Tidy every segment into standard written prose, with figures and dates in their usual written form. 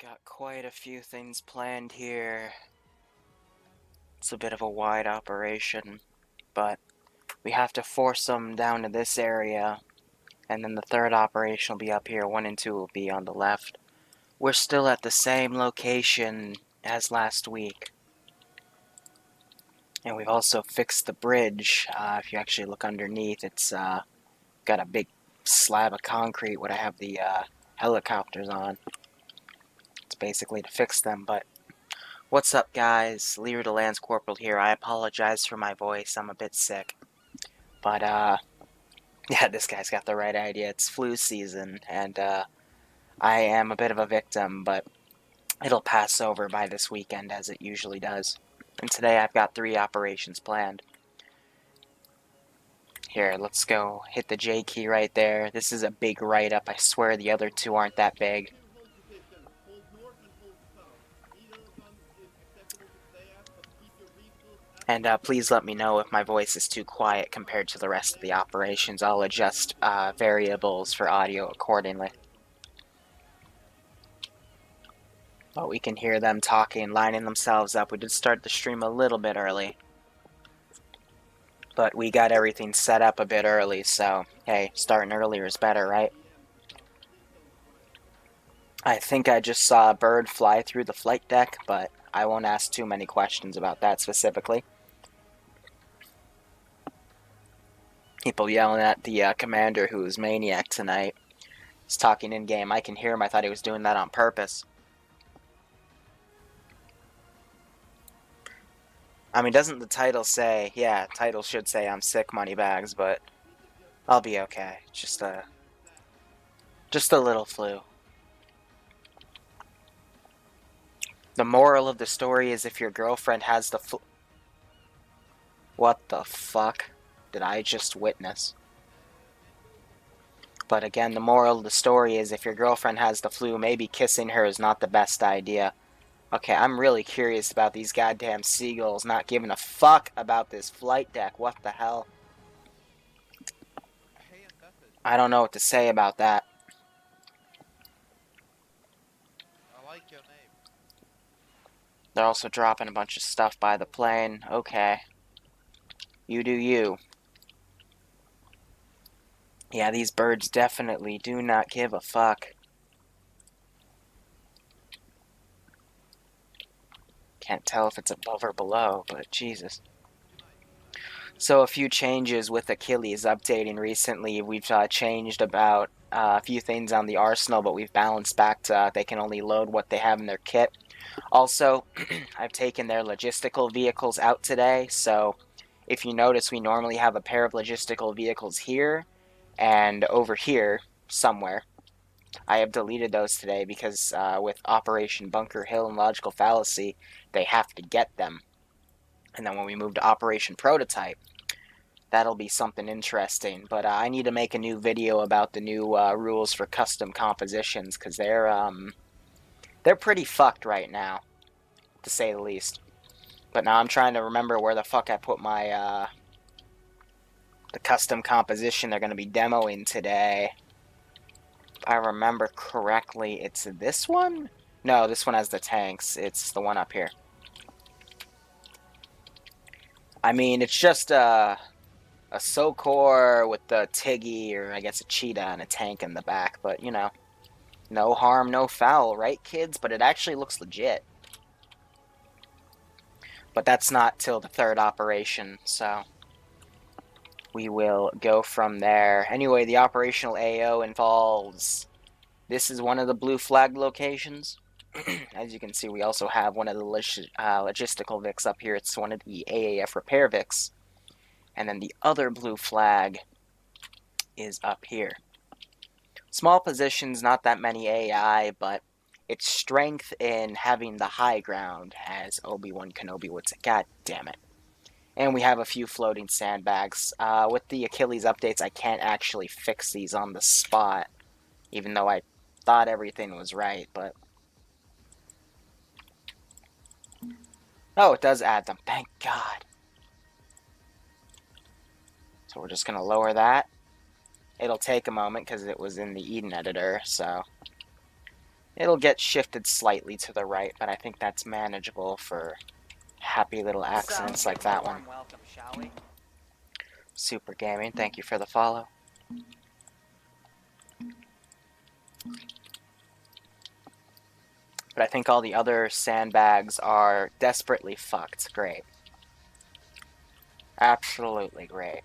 Got quite a few things planned here. It's a bit of a wide operation, but we have to force them down to this area, and then the third operation will be up here. 1 and 2 will be on the left. We're still at the same location as last week. And we've also fixed the bridge. If you actually look underneath, it's got a big slab of concrete what I have the helicopters on. It's basically to fix them, but what's up, guys? Liru the Lance Corporal here. I apologize for my voice. I'm a bit sick. But, yeah, this guy's got the right idea. It's flu season, and, I am a bit of a victim, but it'll pass over by this weekend, as it usually does. And today I've got 3 operations planned. Here, let's go hit the J key right there. This is a big write-up. I swear the other 2 aren't that big. And please let me know if my voice is too quiet compared to the rest of the operations. I'll adjust variables for audio accordingly. But we can hear them talking, lining themselves up. We did start the stream a little bit early. But we got everything set up a bit early, so hey, starting earlier is better, right? I think I just saw a bird fly through the flight deck, but I won't ask too many questions about that specifically. People yelling at the commander who's maniac tonight. He's talking in-game. I can hear him. I thought he was doing that on purpose. I mean, doesn't the title say... Yeah, title should say I'm sick, moneybags, but I'll be okay. Just a little flu. The moral of the story is if your girlfriend has the flu... What the fuck did I just witness? But again, the moral of the story is if your girlfriend has the flu, maybe kissing her is not the best idea. Okay, I'm really curious about these goddamn seagulls not giving a fuck about this flight deck. What the hell? I don't know what to say about that. I like your name. They're also dropping a bunch of stuff by the plane. Okay. You do you. Yeah, these birds definitely do not give a fuck. Can't tell if it's above or below, but Jesus. So a few changes with Achilles updating recently. We've changed about a few things on the arsenal, but we've balanced back to they can only load what they have in their kit. Also, I've taken their logistical vehicles out today, so if you notice, we normally have a pair of logistical vehicles here and over here somewhere. I have deleted those today because with Operation Bunker Hill and Logical Fallacy, they have to get them. And then when we move to Operation Prototype, that'll be something interesting. But I need to make a new video about the new rules for custom compositions, because they're pretty fucked right now, to say the least. But now I'm trying to remember where the fuck I put my the custom composition they're going to be demoing today. If I remember correctly, it's this one? No, this one has the tanks. It's the one up here. I mean, it's just a Sokor with the Tiggy, or I guess a cheetah and a tank in the back, but, you know, no harm, no foul, right, kids? But it actually looks legit. But that's not till the third operation, so we will go from there. Anyway, the operational AO involves... This is one of the blue flag locations. As you can see, we also have one of the logistical VICs up here. It's one of the AAF repair VICs. And then the other blue flag is up here. Small positions, not that many AI, but it's strength in having the high ground, as Obi-Wan Kenobi would say. God damn it. And we have a few floating sandbags. With the Achilles updates, I can't actually fix these on the spot, even though I thought everything was right, but... Oh, it does add them. Thank God. So we're just going to lower that. It'll take a moment because it was in the Eden editor, so... It'll get shifted slightly to the right, but I think that's manageable for happy little accidents like that one. Welcome, shall we? Super Gaming, thank you for the follow. But I think all the other sandbags are desperately fucked. Great. Absolutely great.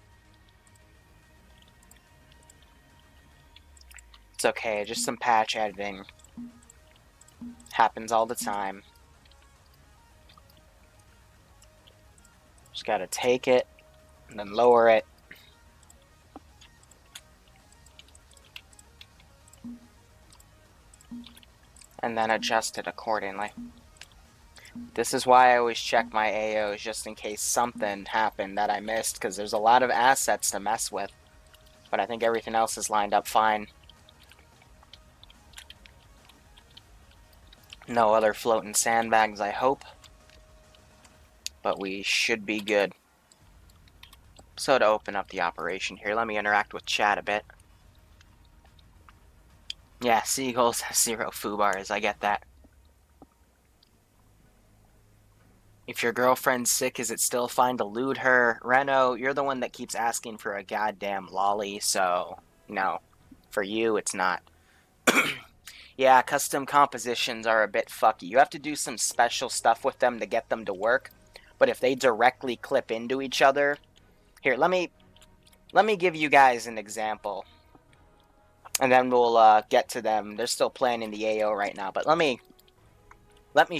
It's okay, just some patch editing. Happens all the time. Just gotta take it, and then lower it. And then adjust it accordingly. This is why I always check my AOs, just in case something happened that I missed, because there's a lot of assets to mess with. But I think everything else is lined up fine. No other floating sandbags, I hope. But we should be good. So to open up the operation here, let me interact with chat a bit. Yeah, seagulls, 0 foo bars, I get that. If your girlfriend's sick, is it still fine to loot her? Reno, you're the one that keeps asking for a goddamn lolly, so no. For you, it's not. Yeah, custom compositions are a bit fucky. You have to do some special stuff with them to get them to work. But if they directly clip into each other... Here, let me give you guys an example. And then we'll get to them. They're still playing in the AO right now, but let me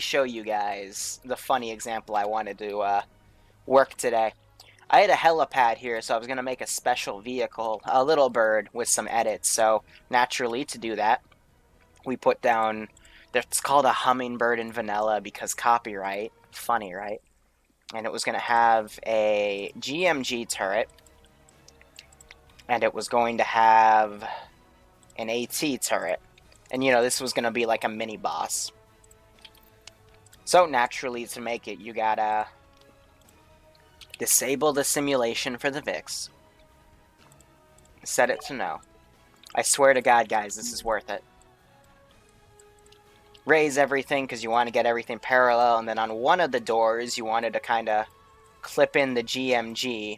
show you guys the funny example I wanted to work today. I had a helipad here, so I was going to make a special vehicle, a little bird, with some edits. So, naturally, to do that, we put down... It's called a hummingbird in vanilla because copyright. Funny, right? And it was going to have a GMG turret. And it was going to have an AT turret. And, you know, this was going to be like a mini-boss. So, naturally, to make it, you gotta disable the simulation for the VIX. Set it to no. I swear to God, guys, this is worth it. Raise everything, because you want to get everything parallel, and then on one of the doors, you wanted to kind of clip in the GMG.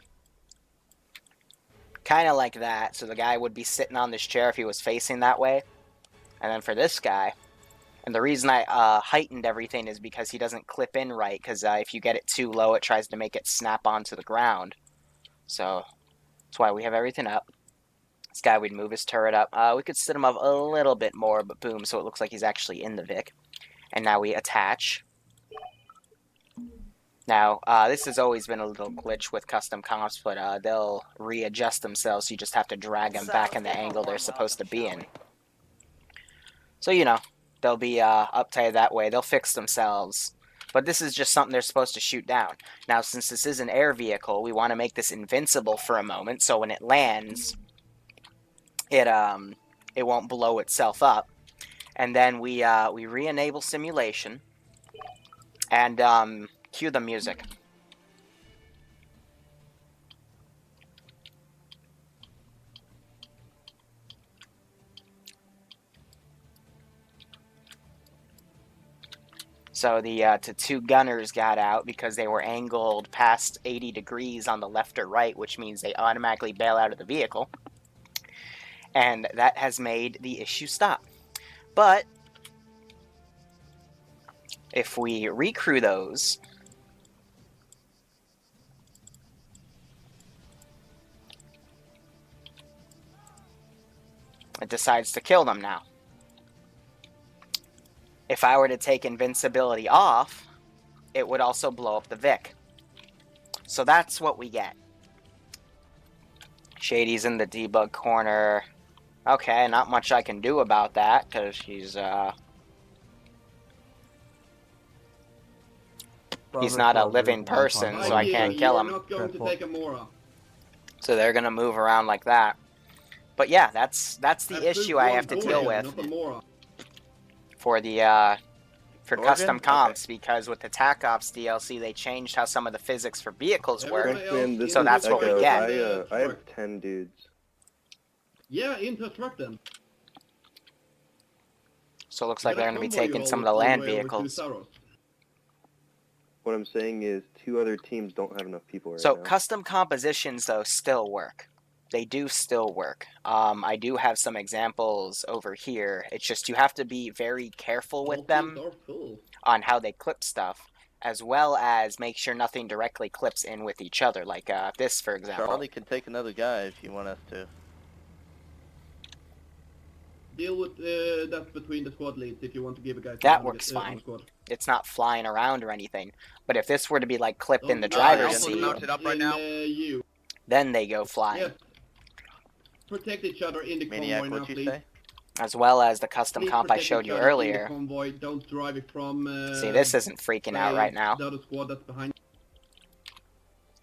Kind of like that, so the guy would be sitting on this chair if he was facing that way. And then for this guy... And the reason I heightened everything is because he doesn't clip in right, because if you get it too low, it tries to make it snap onto the ground. So, that's why we have everything up. This guy, we'd move his turret up. We could sit him up a little bit more, but boom, so it looks like he's actually in the Vic. And now we attach. Now, this has always been a little glitch with custom comps, but they'll readjust themselves, so you just have to drag them back in the angle they're supposed to be in. So, you know. They'll be uptight that way. They'll fix themselves. But this is just something they're supposed to shoot down. Now, since this is an air vehicle, we want to make this invincible for a moment, so when it lands, it won't blow itself up. And then we re-enable simulation, and cue the music. So the two gunners got out because they were angled past 80 degrees on the left or right, which means they automatically bail out of the vehicle. And that has made the issue stop. But if we recrew those, it decides to kill them now. If I were to take invincibility off, it would also blow up the Vic. So that's what we get. Shady's in the debug corner. Okay, not much I can do about that, because he's not a living person, so I can't kill him. Not going to take a Mora. So they're gonna move around like that. But yeah, that's the issue I have to deal with for the for custom comps, because with the TAC Ops DLC they changed how some of the physics for vehicles work. So that's what we get. I have 10 dudes. Yeah, interrupt them. So it looks You like got they're a going to be convoy taking all some of the the land way over to vehicles. Saros. What I'm saying is 2 other teams don't have enough people right So now. custom compositions, though, still work. They do still work. I do have some examples over here. It's just you have to be very careful with All them teams are full. on how they clip stuff, as well as make sure nothing directly clips in with each other, like this, for example. Charlie can take another guy if you want us to. Deal with that between the squad leads if you want to give a guy. That works fine. Squad. It's not flying around or anything. But if this were to be like clipped in the Don't- driver's Alpha's seat, mounted up right now. You. then they go flying. Yes. Protect each other in the Maniac, convoy now, what'd you please. say? As well as the custom Please comp I protect showed each you other in the earlier. convoy. Don't drive it from. See, this isn't freaking out right now. The other squad that's behind.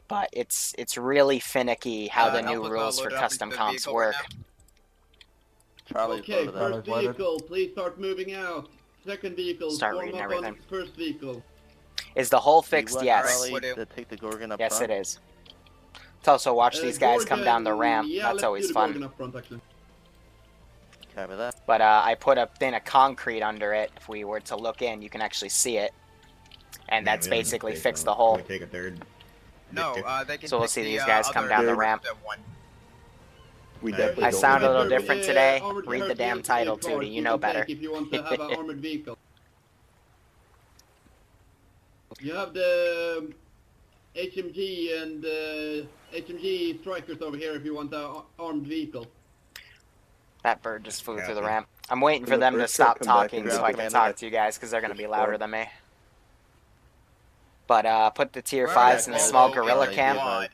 But it's really finicky how the new Alpha's rules for loaded up custom into the comps vehicle work. right Charlie's Okay, loaded up. first vehicle, please start moving out. Second vehicle, Start form reading up everything. on first vehicle. Is the hull You fixed? want Yes. Charlie Alright, to take the Gorgon up Yes, front? it is. Let's also watch these guys come down the Gorgon, ramp. Yeah, That's let's always do the fun. Gorgon up front, actually. Copy that. But I put a thin of concrete under it. If we were to look in, you can actually see it. And that's basically fixed the hole. Take a third. now. No, they can So we'll take see the, these guys come other down the first ramp. one. We I definitely I don't sound a have little that. different today. Armored Read the Hercules damn title, cars Tootie. You know can take better. If you want to have an armored vehicle. You have the HMG and HMG strikers over here if you want an armed vehicle. That bird just flew through the Copy. ramp. I'm waiting for Can the them to first truck stop come back talking and so grab I can Commander? talk to you guys because they're going to be louder than me. But put the tier Where 5s is in a it? small Oh, guerrilla yeah, camp. yeah.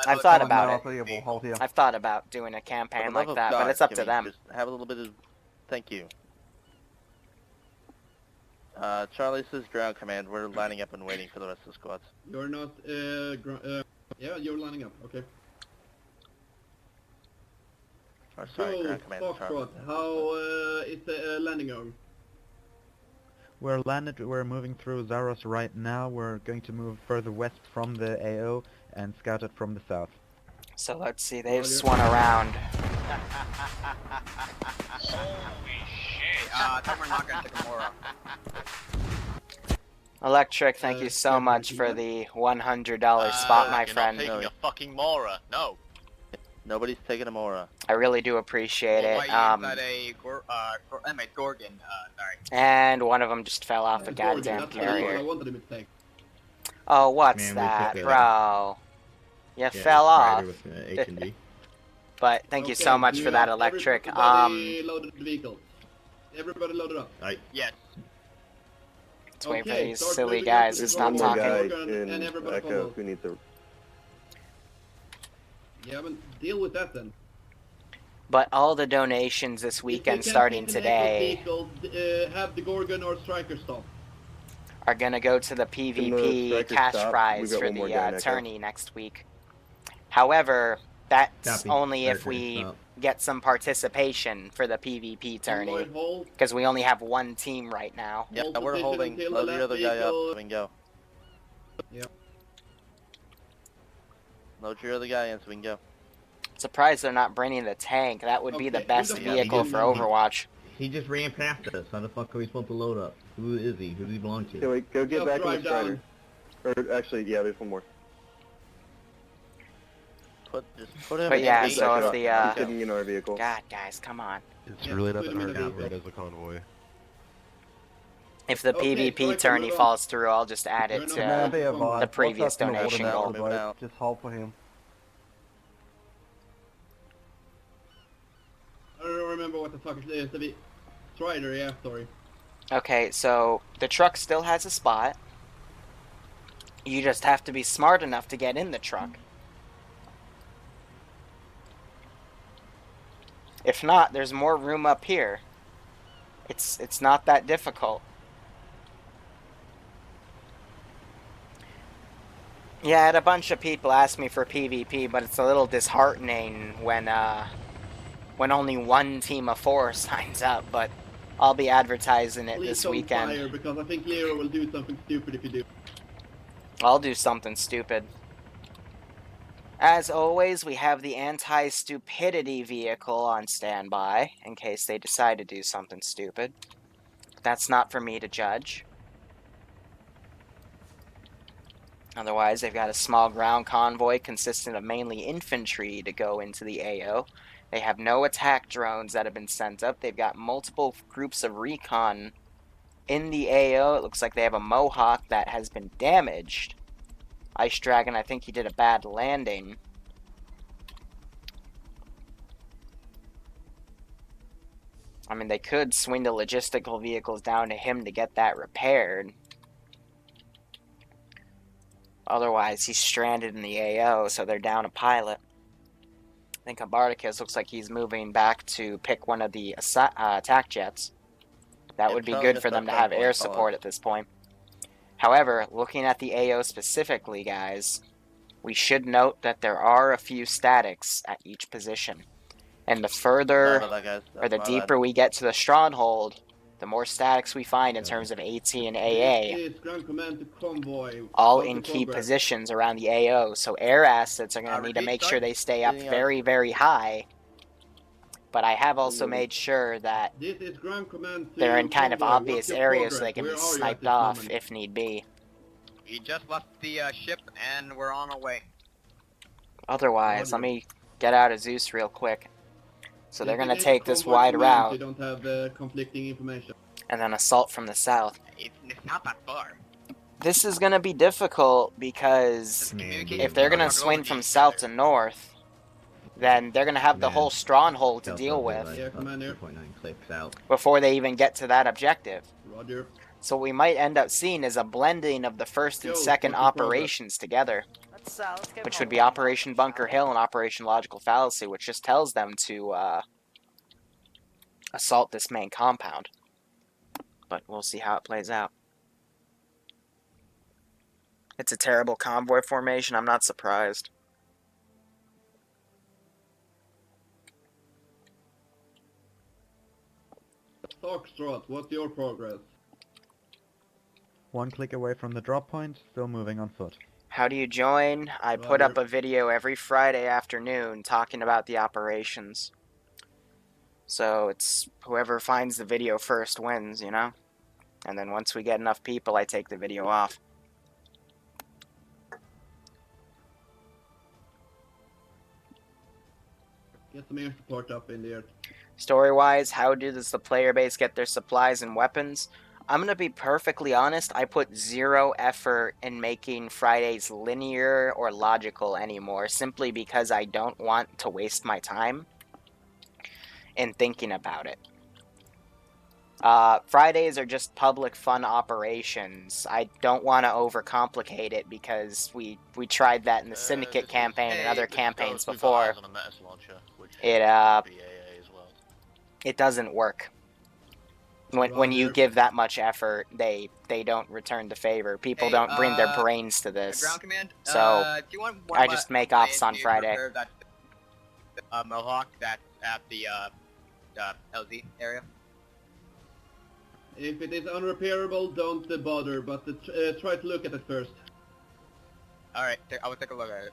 I've thought about it. Hold here. I've thought about doing a For the campaign love like of that, but God, it's up to Jimmy, them. Just have a little bit of... Thank you. Charlie, this is ground command. We're lining up and waiting for the rest of the squads. You're not, yeah, you're lining up, okay. Or sorry, So, ground command. Charlie. Foxtrot, how is the landing going? We're landed, we're moving through Zaros right now. We're going to move further west from the AO and scout it from the south. So let's see, they've Roger. swung around. Tell we're not gonna take a Mora. Electric, thank you so yeah, much you for bet. the $100 spot, my You're friend. not taking a fucking Mora. No. Nobody's taking a Mora. I really do appreciate Well, it. why inside a Gorgon, sorry. And one of them just fell off the The Gorgon, goddamn that's the one I carrier. wanted him to take. Oh, what's Man, we that, took a- bro? You Yeah, fell off. With, H&D. But thank you so Okay, much do for you that, have Electric. Everybody loaded the vehicle. Everybody loaded up. Yes. Let's wait for Okay, these start silly moving up guys to to the stop One more Gorgon. talking. guy Gorgon and in everybody Echo follow. who needs a... Yeah, but deal with that then. But all the donations this weekend, If they can't starting take an today, Echo vehicle, have the Gorgon or Striker stop. are gonna go to the Can the PvP strikers cash stop? prize We've got for one more the guy in Echo. tourney next week. However, that's Copy. only if Striker, we stop. get some participation for the PvP tourney, Convoy hold. because we only have one team right now. Yeah, Hold we're position holding. until Load the the last other guy up vehicle- so we can go. Yep. Load your other guy in so we can go. Surprised they're not bringing the tank. That would be the Okay, best who the fuck vehicle is for he? Overwatch. He just ran past us. How the fuck are we supposed to load up? Who is he? Who does he belong to? Can we go get Just back in the drive Strider? down. Or actually, yeah, there's one more. Just put him But in yeah, the so if truck. the, He's uh, getting in our vehicle. God, guys, come on. It's Yeah, really put not him in the hard vehicle. as a convoy. If the Okay, PvP striker, tourney move up. falls through, I'll just add it You're to not- the previous donation Moving out, goal. moving out. Just hold for him. I don't remember what the fuck it is. The Strider, yeah, sorry. Okay, so the truck still has a spot. You just have to be smart enough to get in the truck. If not, there's more room up here. It's not that difficult. Yeah, I had a bunch of people ask me for PvP, but it's a little disheartening when only one team of 4 signs up, but I'll be advertising it Please this don't weekend. fire, because I think Liru will do something stupid if you do. I'll do something stupid. As always, we have the anti-stupidity vehicle on standby, in case they decide to do something stupid. that's not for me to judge. Otherwise, they've got a small ground convoy consisting of mainly infantry to go into the AO. They have no attack drones that have been sent up. They've got multiple groups of recon in the AO. It looks like they have a Mohawk that has been damaged. Ice Dragon, I think he did a bad landing. I mean, they could swing the logistical vehicles down to him to get that repaired. Otherwise, he's stranded in the AO, so they're down a pilot. I think Abarticus looks like he's moving back to pick one of the attack jets. That would be good for them to have air support at this point. However, looking at the AO specifically, guys, we should note that there are a few statics at each position. And the further, or the deeper we get to the stronghold, the more statics we find in terms of AT and AA, This is ground command to convoy. all in key positions around the AO. So air assets are going to need to make sure they stay up very, very high. But I have also made sure that This is ground command to they're in kind of convoy. obvious What's your areas so progress? they can Where be are you at sniped this off moment? if need be. We just left the ship and we're on our way. Otherwise, let me get out of Zeus real quick. So they're If going it to is take this convoy wide command, route You don't have conflicting information. and then assault from the south. It's not that far. This is going to be difficult because if they're going to swing from south to north, then they're going to have the whole stronghold to deal with Yeah, Commander. 2.9 clicks out. before they even get to that objective. Roger. So what we might end up seeing is a blending of the first and Yo, second what's your progress? operations together, Let's get which rolling. would be Operation Bunker Hill and Operation Logical Fallacy, which just tells them to assault this main compound. But we'll see how it plays out. It's a terrible convoy formation, I'm not surprised. Foxtrot, what's your progress? One click away from the drop point, still moving on foot. How do you join? I put up a video every Friday afternoon talking about the operations. So it's whoever finds the video first wins, you know? And then once we get enough people, I take the video off. Get some air support up in there. Story-wise, how does the player base get their supplies and weapons? I'm going to be perfectly honest, I put zero effort in making Fridays linear or logical anymore, simply because I don't want to waste my time in thinking about it. Fridays are just public fun operations. I don't want to overcomplicate it because we tried that in the Syndicate campaign and other campaigns before. It doesn't work. When you give that much effort, they don't return the favor. People don't bring their brains to this. Ground command. So do you want I just make offs on to Friday. repair that Mohawk that's at the LZ area? If it is unrepairable, don't bother, but try to look at it first. Alright, I will take a look at it.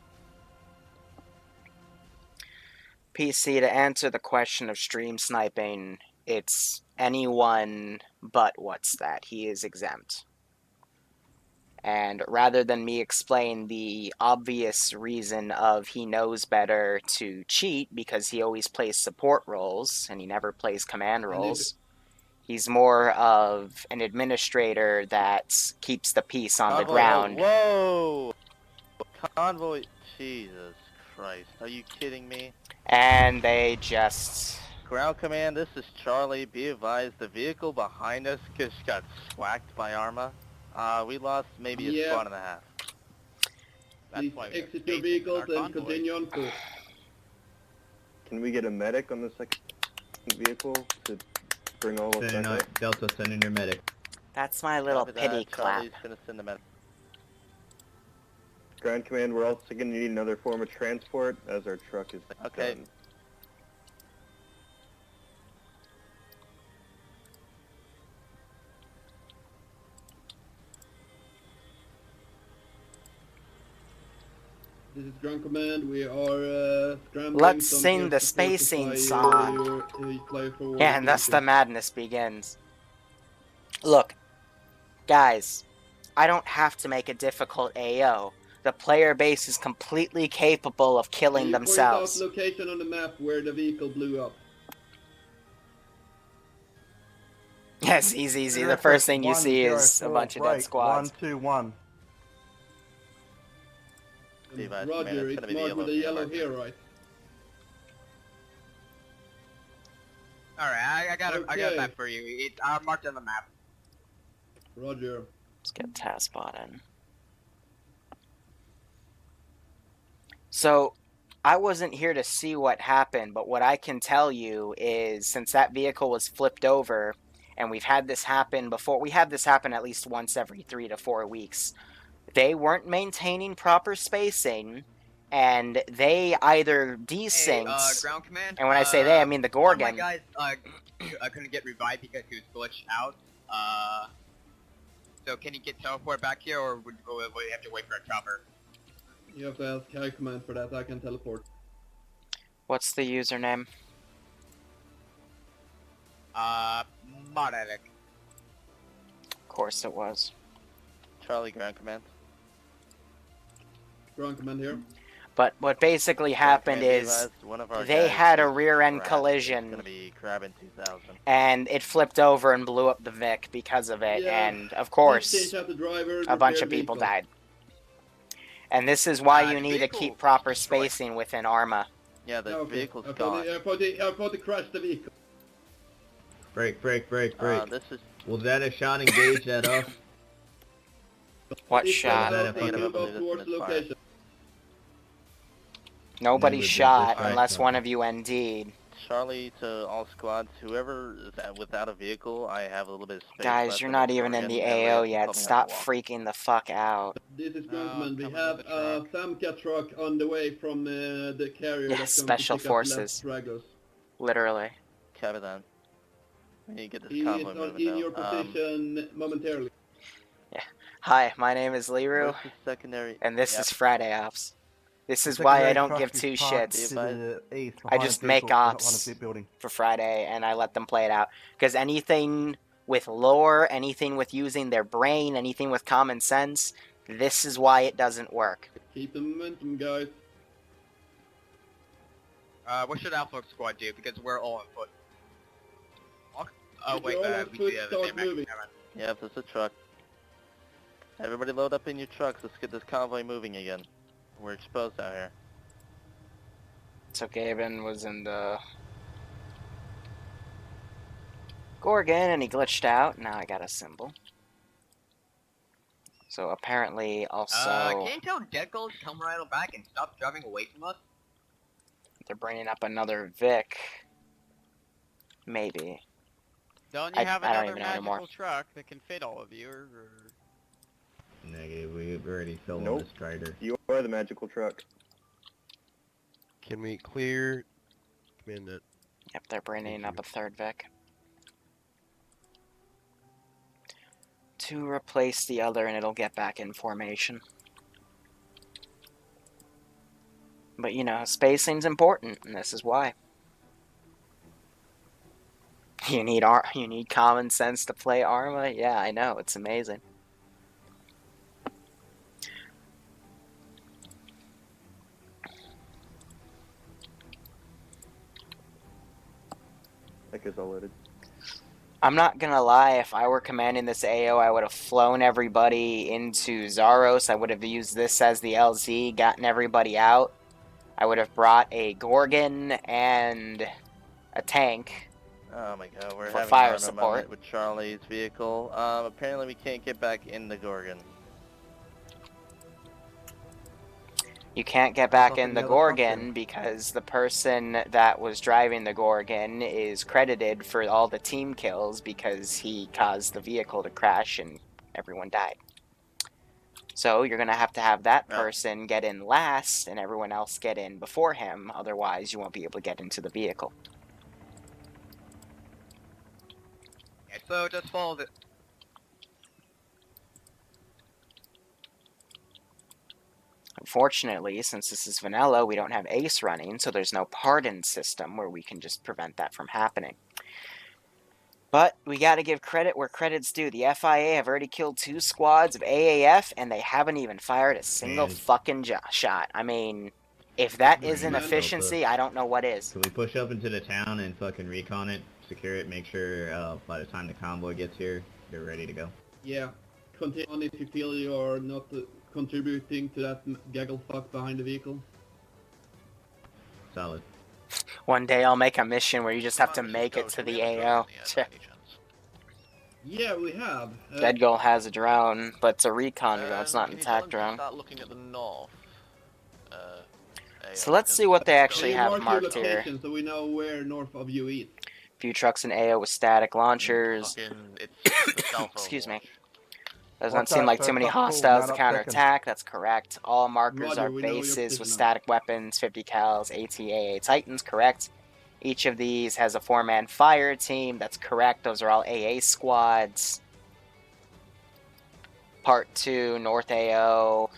PC, to answer the question of stream sniping, it's anyone but what's that. He is exempt. And rather than me explain the obvious reason of he knows better to cheat because he always plays support roles and he never plays command roles, he's more of an administrator that keeps the peace on the ground. Whoa! Convoy. Jesus Christ. Are you kidding me? And they just... Ground command, this is Charlie. Be advised, the vehicle behind us just got swacked by Arma. We lost maybe a squad and a half. Please exit your vehicles and continue on foot. Can we get a medic on the second vehicle to bring all of us up? Delta, send in your medic. That's my little pity clap. Charlie's gonna send the medic. Ground command, we're also going to need another form of transport as our truck is Okay. done. This is ground command. We are scrambling. Let's some sing air the support to spacing fly song. fly forward Yeah, and thus into- the madness begins. Look, guys, I don't have to make a difficult AO. The player base is completely capable of Can killing you point out themselves. location on the map where the vehicle blew up? Yes, easy. The first thing you see is a bunch of dead squads. 121. Be advised, Roger, Commander, it's it's gonna be the marked with a yellow yellow marker. here, right? Alright, I got a Okay. map for you. It's marked on the map. Roger. Let's get taskbot in. So, I wasn't here to see what happened, but what I can tell you is since that vehicle was flipped over, and we've had this happen before, we have this happen at least once every 3 to 4 weeks. They weren't maintaining proper spacing, and they either desynced. Hey, ground command. And when I say they, I mean the One of my Gorgon. guys couldn't get revived because he was glitched out. So can he get teleport back here, or would we have to wait for a chopper? You have to ask High Command for that. I can teleport. What's the username? Modetic. Of course it was. Charlie, ground command. Ground Command here. But what basically happened Ground command, be is advised, one of our they guys had a was rear-end crashed. collision. It's gonna be Crabbin 2000. And it flipped over and blew up the Vic because of it. Yeah. And of Please course, change out the driver, a bunch repair of people vehicle. died. And this is why you The need to vehicle keep proper was destroyed. spacing within Arma. Yeah, the Okay. vehicle's I gone. thought they crashed the vehicle. Break. This is Was that a shot engaged at us? What Please shot? move That up, if I move believe up this towards is the fire. location. Nobody Never did shot this unless right, one so- of you ND'd. Charlie to all squads. Whoever is without a vehicle, I have a little bit of space Guys, left you're in not this even in Gorgon, the and we AO have to yet. put me on Stop the wall. freaking the fuck out. This is No, Ground Command. We coming have with a the Samcat truck on the way from the carrier Yeah, that's going Special to pick Forces. up left stragglers. Literally. Capitan. We need to get this He is convoy on, moving in your though. position momentarily. Hi, my name is Liru, Where's the secondary? and this Yep. is Friday Ops. This is why I don't give two shits I just make ops. For Friday, and I let them play it out. Because anything with lore, anything with using their brain, anything with common sense, this is why it doesn't work. Keep the momentum, guys. What should Alpha Squad do? Because we're all on foot. Oh If wait, you're all on we foot, do have start a never moving. mind. Yep, there's a truck. Everybody load up in your trucks. Let's get this convoy moving again. We're exposed out here. So Gaben was in the Gorgon, and he glitched out. Now I got a symbol. So apparently also Can you tell Deckles to come right on back and stop driving away from us? they're bringing up another Vic. Maybe. Don't you I have don't another even know magical anymore. truck that can fit all of you, or... Negative, we already fell on Nope. the Strider. You are the magical truck. Can we clear? Command it. Yep, they're bringing up a third Vic. To replace the other, and it'll get back in formation. But you know, spacing's important, and this is why. You need common sense to play Arma? Yeah, I know, it's amazing. That is all loaded. I'm not gonna lie, if I were commanding this AO, I would have flown everybody into Zaros. I would have used this as the LZ, gotten everybody out. I would have brought a Gorgon and a tank. Oh my god, we're For having fire an support. moment with Charlie's vehicle. Apparently we can't get back in the Gorgon. You can't get back in the Gorgon because the person that was driving the Gorgon is credited for all the team kills because he caused the vehicle to crash and everyone died. So you're going to have that person get in last and everyone else get in before him, otherwise you won't be able to get into the vehicle. Yeah, so just follow the... Unfortunately, since this is vanilla, we don't have Ace running, so there's no pardon system where we can just prevent that from happening. But we got to give credit where credit's due. The FIA have already killed 2 squads of AAF, and they haven't even fired a single Man. fucking shot. I mean, if that Green isn't Delta. efficiency, I don't know what is. Can we push up into the town and fucking recon it, secure it, make sure by the time the convoy gets here, they're ready to go? Yeah. Continue on if you feel you're not contributing to that gaggle fuck behind the vehicle. Solid. One day I'll make a mission where you just have to make it to the AO. Yeah, we have. Dead Goal has a drone, but it's a recon drone, it's not an attack drone. Start looking at the north. So let's see what they actually you have mark your marked here. location so we know where north of you is. Few trucks in AO with static launchers. Excuse me. Does not seem like too many hostiles to counterattack. That's correct. All markers Roger, are we know your bases with position now. static weapons, 50 cals, ATA Titans. Correct. Each of these has a 4-man fire team. That's correct. Those are all AA squads. Part 2, North AO.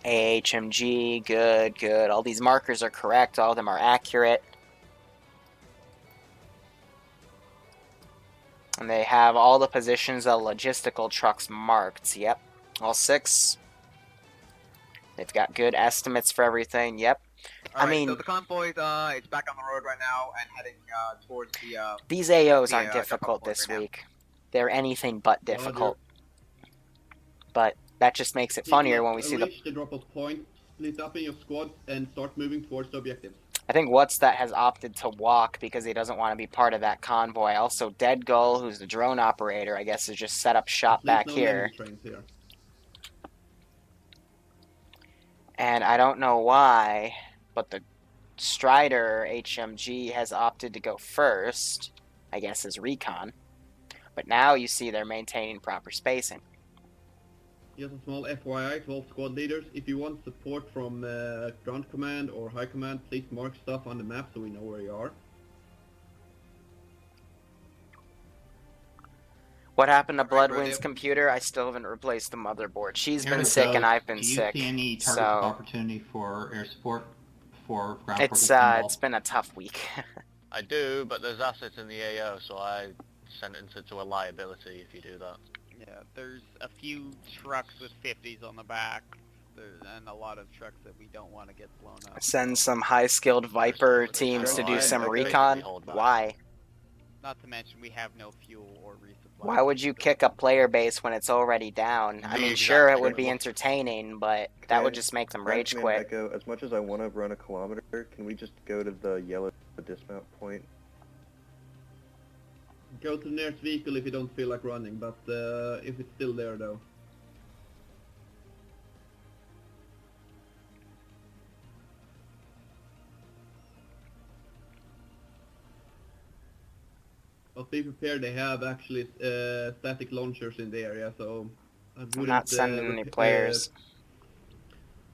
AHMG. Good, good. All these markers are correct. All of them are accurate. And they have all the positions of logistical trucks marked. Yep. All 6. They've got good estimates for everything. Yep. I mean, so the convoy is back on the road right now and heading towards the. These AOs aren't the, difficult drop-off this right now. week. They're anything but difficult. But that just makes it funnier when we see reach the drop-off point, split up in your squad, and start moving towards the objectives. I think What's That has opted to walk because he doesn't want to be part of that convoy. Also, Dead Gull, who's the drone operator, I guess, has just set up shop back no here. trains here. And I don't know why, but the Strider HMG has opted to go first, I guess, as recon. But now you see they're maintaining proper spacing. Just a small FYI to all squad leaders, if you want support from ground command or high command, please mark stuff on the map so we know where you are. What happened to Bloodwind's computer? I still haven't replaced the motherboard. She's been sick and I've been sick. Do you see any targets of opportunity for air support for ground forces? It's been a tough week. I do, but there's assets in the AO, so I sentence it to a liability if you do that. Yeah, there's a few trucks with 50s on the back, and a lot of trucks that we don't want to get blown up. Send some high-skilled Viper teams to do some recon? Why? Not to mention we have no fuel or resupply. Why would you kick a player base when it's already down? I mean, sure, it would be entertaining, but that would just make them rage quit. Echo, as much as I want to run a kilometer, can we just go to the yellow dismount point? Go to the nearest vehicle if you don't feel like running, but if it's still there though. But be prepared, they have actually static launchers in the area, so I wouldn't, I'm not sending any players.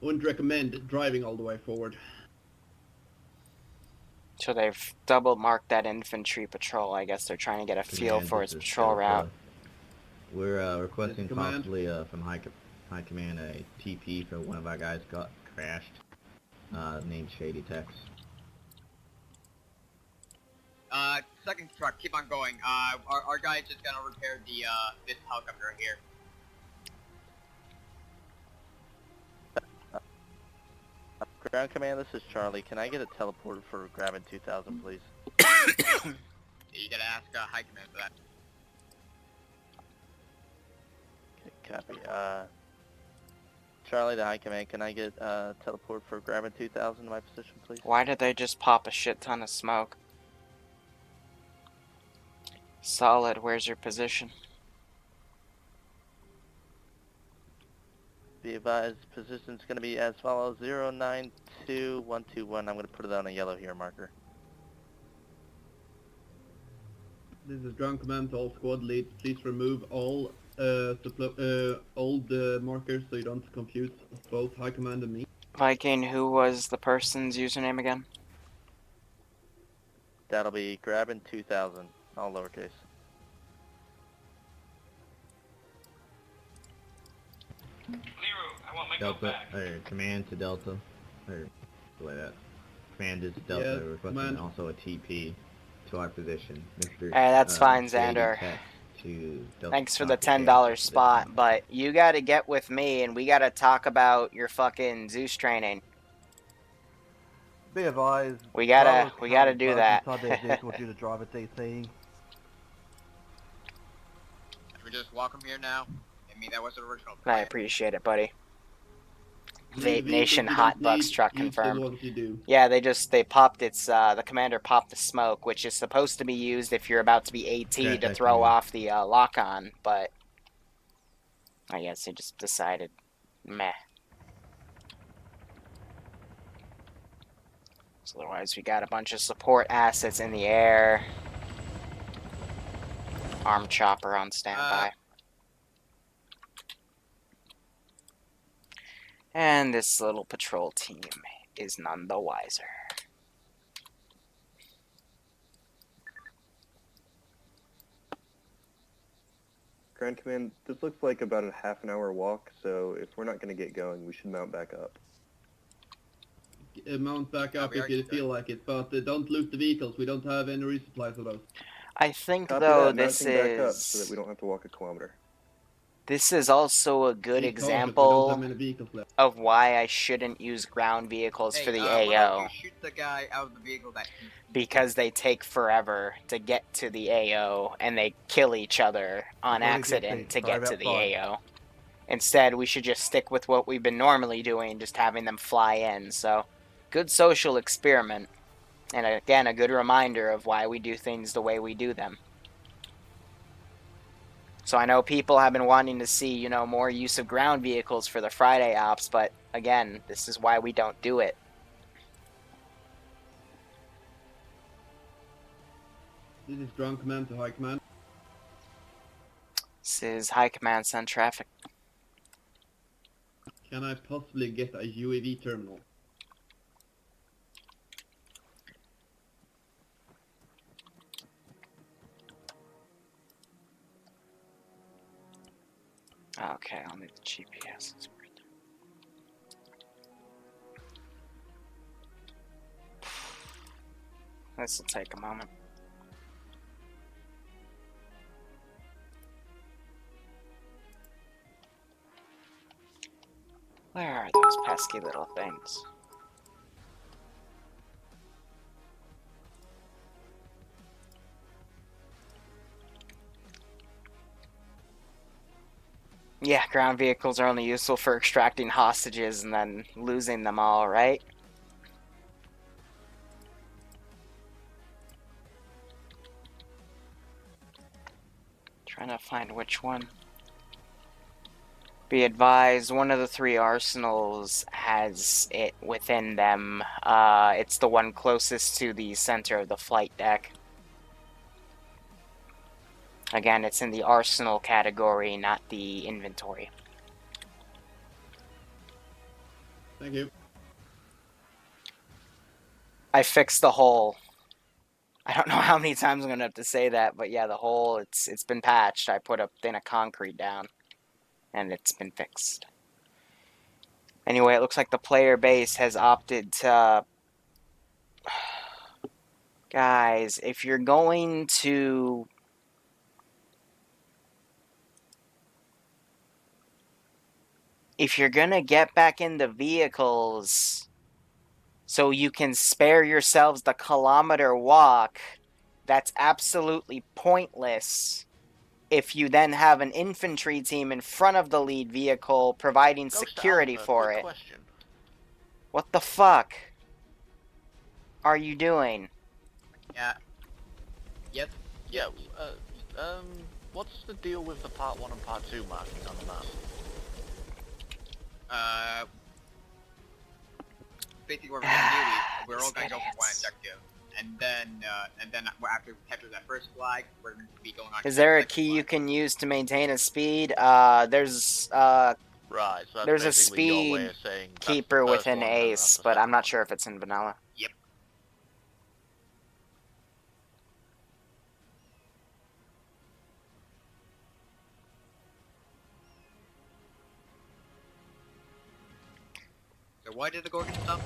Wouldn't recommend driving all the way forward. So they've double marked that infantry patrol. I guess they're trying to get a feel for its patrol route. We're requesting possibly from High Command a TP for one of our guys got crashed. Named Shady Tex. Second truck, keep on going. Our guy's just gonna repair the this helicopter here. Ground Command, this is Charlie. Can I get a teleporter for grabbing 2000, please? You gotta ask High Command for that. Okay, copy. Charlie to High Command, can I get a teleport for grabbing 2000 in my position, please? Why did they just pop a shit ton of smoke? Solid, where's your position? Be advised, position's going to be as follows, 092121. I'm going to put it on a yellow here marker. This is ground command to all squad leads. Please remove all old markers so you don't confuse both high command and me. Viking, who was the person's username again? That'll be grabbing 2000, all lowercase. Delta, or command to Delta, or like that. Command is Delta, yes, requesting command. also a TP to our position. Mr. Hey, that's fine, Shady Xander. text to Thanks for the dock repairs $10 position. spot, but you gotta get with me and we gotta talk about your fucking Zeus training. Be advised, We gotta Bravo's do burst that. inside their vehicle due to driver DC. Should we just walk from here now? I mean, that was the original plan. I appreciate it, buddy. Leave Vape Nation vehicles you hot don't bugs need, truck use confirmed. the ones you do. Yeah, they popped its, the commander popped the smoke, which is supposed to be used if you're about to be AT Yeah, to throw definitely. off the lock-on, but I guess he just decided, meh. So otherwise we got a bunch of support assets in the air. Arm chopper on standby. And this little patrol team is none the wiser. Grand Command, this looks like about a half an hour walk, so if we're not going to get going, we should mount back up. Mount back up we if you feel like it, but don't loot the vehicles. We don't have any resupplies of those. I think, Copy though, that, this mounting back up is... so that we don't have to walk a kilometer. This is also a good Be cautious, we don't example have many vehicles left. of why I shouldn't use ground vehicles for the why don't AO. you shoot the guy out of the vehicle that Because they take forever to get to the AO, and they kill each other on accident to get to the AO. Instead, we should just stick with what we've been normally doing, just having them fly in. So, good social experiment. And again, a good reminder of why we do things the way we do them. So I know people have been wanting to see, you know, more use of ground vehicles for the Friday ops, but again, this is why we don't do it. This is ground command to high command. This is high command send traffic. Can I possibly get a UAV terminal? Okay, I'll need the GPS. This will take a moment. Where are those pesky little things? Yeah, ground vehicles are only useful for extracting hostages and then losing them all, right? Trying to find which one. Be advised, one of the three arsenals has it within them. It's the one closest to the center of the flight deck. Again, it's in the arsenal category, not the inventory. Thank you. I fixed the hole. I don't know how many times I'm gonna have to say that, but yeah, the hole, it's been patched. I put a thin of concrete down, and it's been fixed. Anyway, it looks like the player base has opted to... Guys, if you're going to... If you're gonna get back in the vehicles so you can spare yourselves the kilometer walk, that's absolutely pointless if you then have an infantry team in front of the lead vehicle providing security for it. Question. What the fuck are you doing? Yeah. Yep. Yeah, what's the deal with the Part 1 and Part 2 markings on the map? Basically what we're gonna do is we're all gonna go for one objective. And then after we capture that first flag, we're gonna be going on. Is there a key you can use to maintain a speed? There's Right, so that's there's a basically your way speed of saying that's keeper the first within one, and then Ace, that's the but I'm second not one. sure if it's in vanilla. Yep. So why did the Gorgon stop?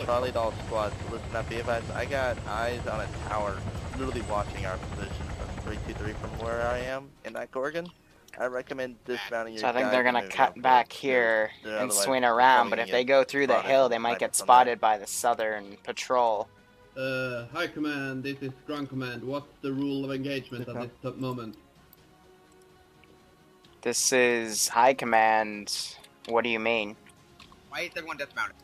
Charlie to all squads. Listen up, be advised, I got eyes on a tower, literally watching our position from 323 from where I am in that Gorgon. I recommend dismounting your So I guys think they're and gonna moving cut up back there, here because and otherwise swing we're around, probably but gonna if they get go through the spotted hill, and they might get sniped from there. spotted by the southern patrol. High Command, this is Ground Command. What's the rule of engagement at this moment? This is High Command. What do you mean? Why is everyone dismounted?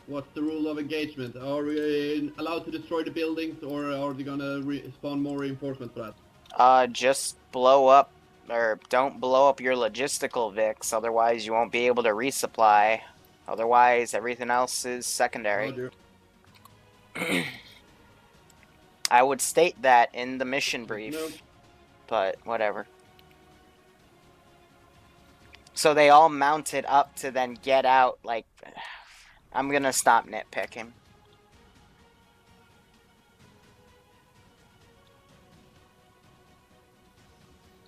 What's the rule of engagement? Are we allowed to destroy the buildings, or are they gonna spawn more reinforcements for that? Just blow up, or don't blow up your logistical VIX, otherwise you won't be able to resupply. Otherwise, everything else is secondary. Roger. I would state that in the mission brief, No. but whatever. So they all mounted up to then get out, like... I'm gonna stop nitpicking.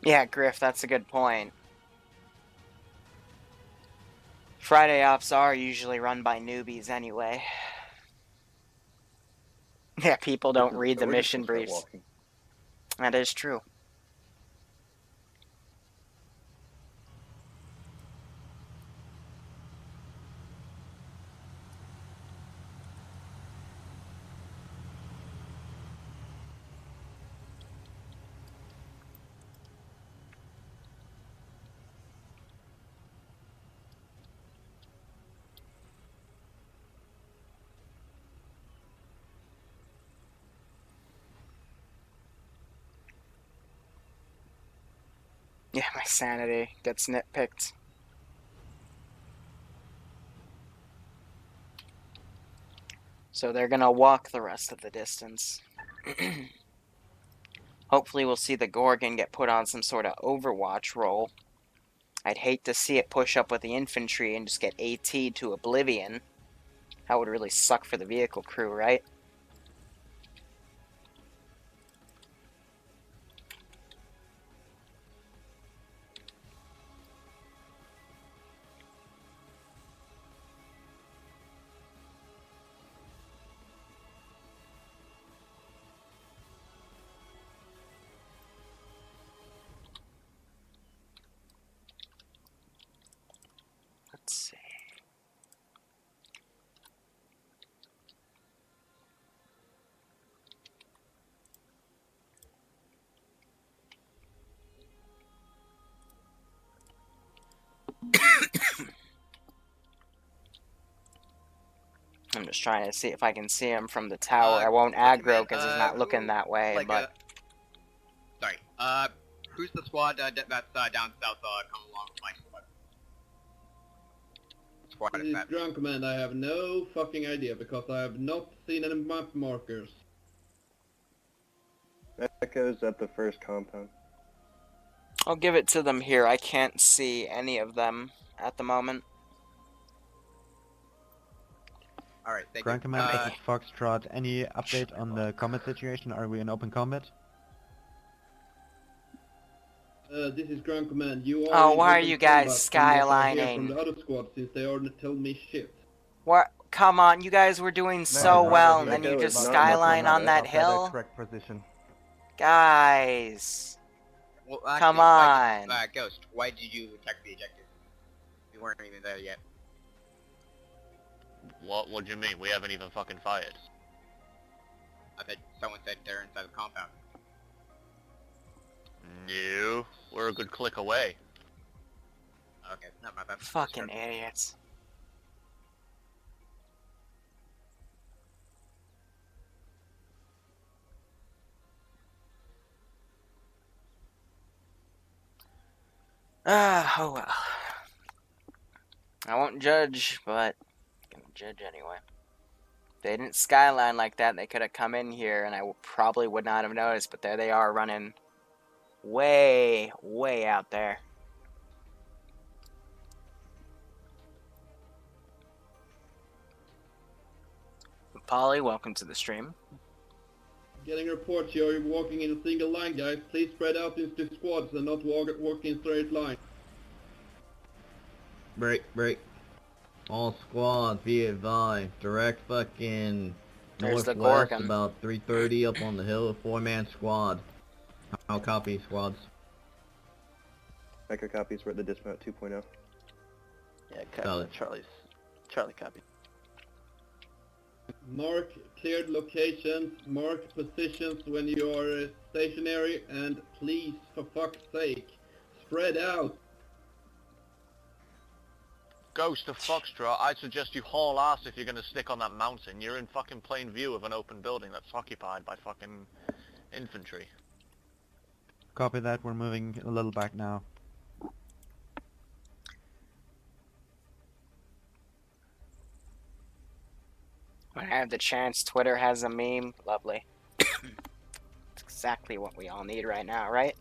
Yeah, Griff, that's a good point. Friday ops are usually run by newbies anyway. Yeah, people don't read the mission briefs. That is true. Yeah, my sanity gets nitpicked. So they're gonna walk the rest of the distance. Hopefully we'll see the Gorgon get put on some sort of overwatch role. I'd hate to see it push up with the infantry and just get AT'd to oblivion. That would really suck for the vehicle crew, right? Let's see. I'm just trying to see if I can see him from the tower. I won't aggro because he's not looking that way, like but... Sorry, who's the squad that's down south, come along with my squad? Squad This is is that. Ground Command. I have no fucking idea because I have not seen any map markers. Echoes at the first compound. I'll give it to them here. I can't see any of them at the moment. Alright, thank Ground you. Command, this is Foxtrot. Any update on the combat situation? Are we in open combat? This is Ground Command. You are. Oh, in why are open you guys combat from what I hear skylining? from the other squad, since they aren't telling me shit. What? Come on, you guys were doing so well, and then you just skyline on that hill? Correct position. Guys. Well, actually, Come on. Ghost, why did you attack the objective? We weren't even there yet. What do you mean? We haven't even fucking fired. I thought someone said they're inside the compound. No, we're a good click away. Okay, not my bad. Fucking idiots. Oh well. I won't judge, but I'm gonna judge anyway. If they didn't skyline like that, they could have come in here and I probably would not have noticed, but there they are running way, way out there. Polly, welcome to the stream. Getting reports here, you're walking in a single line, guys. Please spread out into squads and not walk in straight line. Break. All squads, be advised. Direct fucking There's the northwest, Gorgon. about 3:30 up on the hill. 4-man squad. How copy, squads? Echo copies. We're at the dismount 2.0. Yeah, Solid. Charlie copy. Mark cleared locations, mark positions when you are stationary, and please, for fuck's sake, spread out. Ghost of Foxtrot, I'd suggest you haul ass if you're gonna stick on that mountain. You're in fucking plain view of an open building that's occupied by fucking infantry. Copy that, we're moving a little back now. When I have the chance, Twitter has a meme. Lovely. It's exactly what we all need right now, right?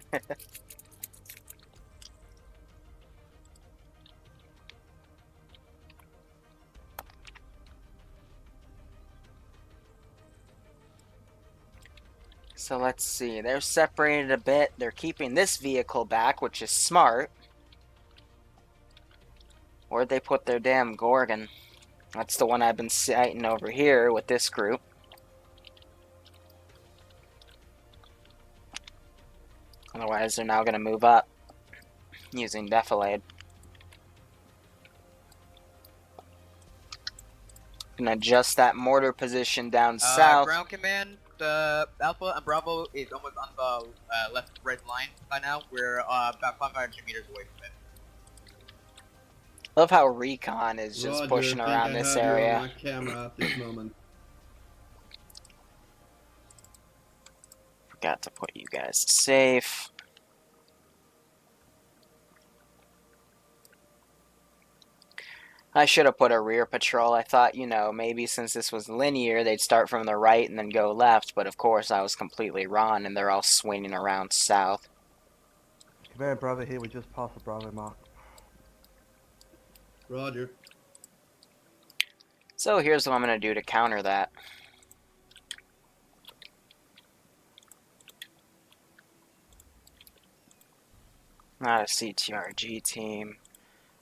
So let's see. They're separated a bit. They're keeping this vehicle back, which is smart. Where'd they put their damn Gorgon? That's the one I've been sighting over here with this group. Otherwise, they're now going to move up using defilade. Gonna adjust that mortar position down south. Ground command, Alpha and Bravo is almost on the left red line by now. We're about 500 meters away from it. Love how Recon is just Roger, pushing around this I have you area. on my camera at this moment. Forgot to put you guys safe. I should have put a rear patrol. I thought, you know, maybe since this was linear, they'd start from the right and then go left. But of course, I was completely wrong, and they're all swinging around south. Command Bravo here, we just passed the Bravo mark. Roger. So here's what I'm going to do to counter that. Not a CTRG team.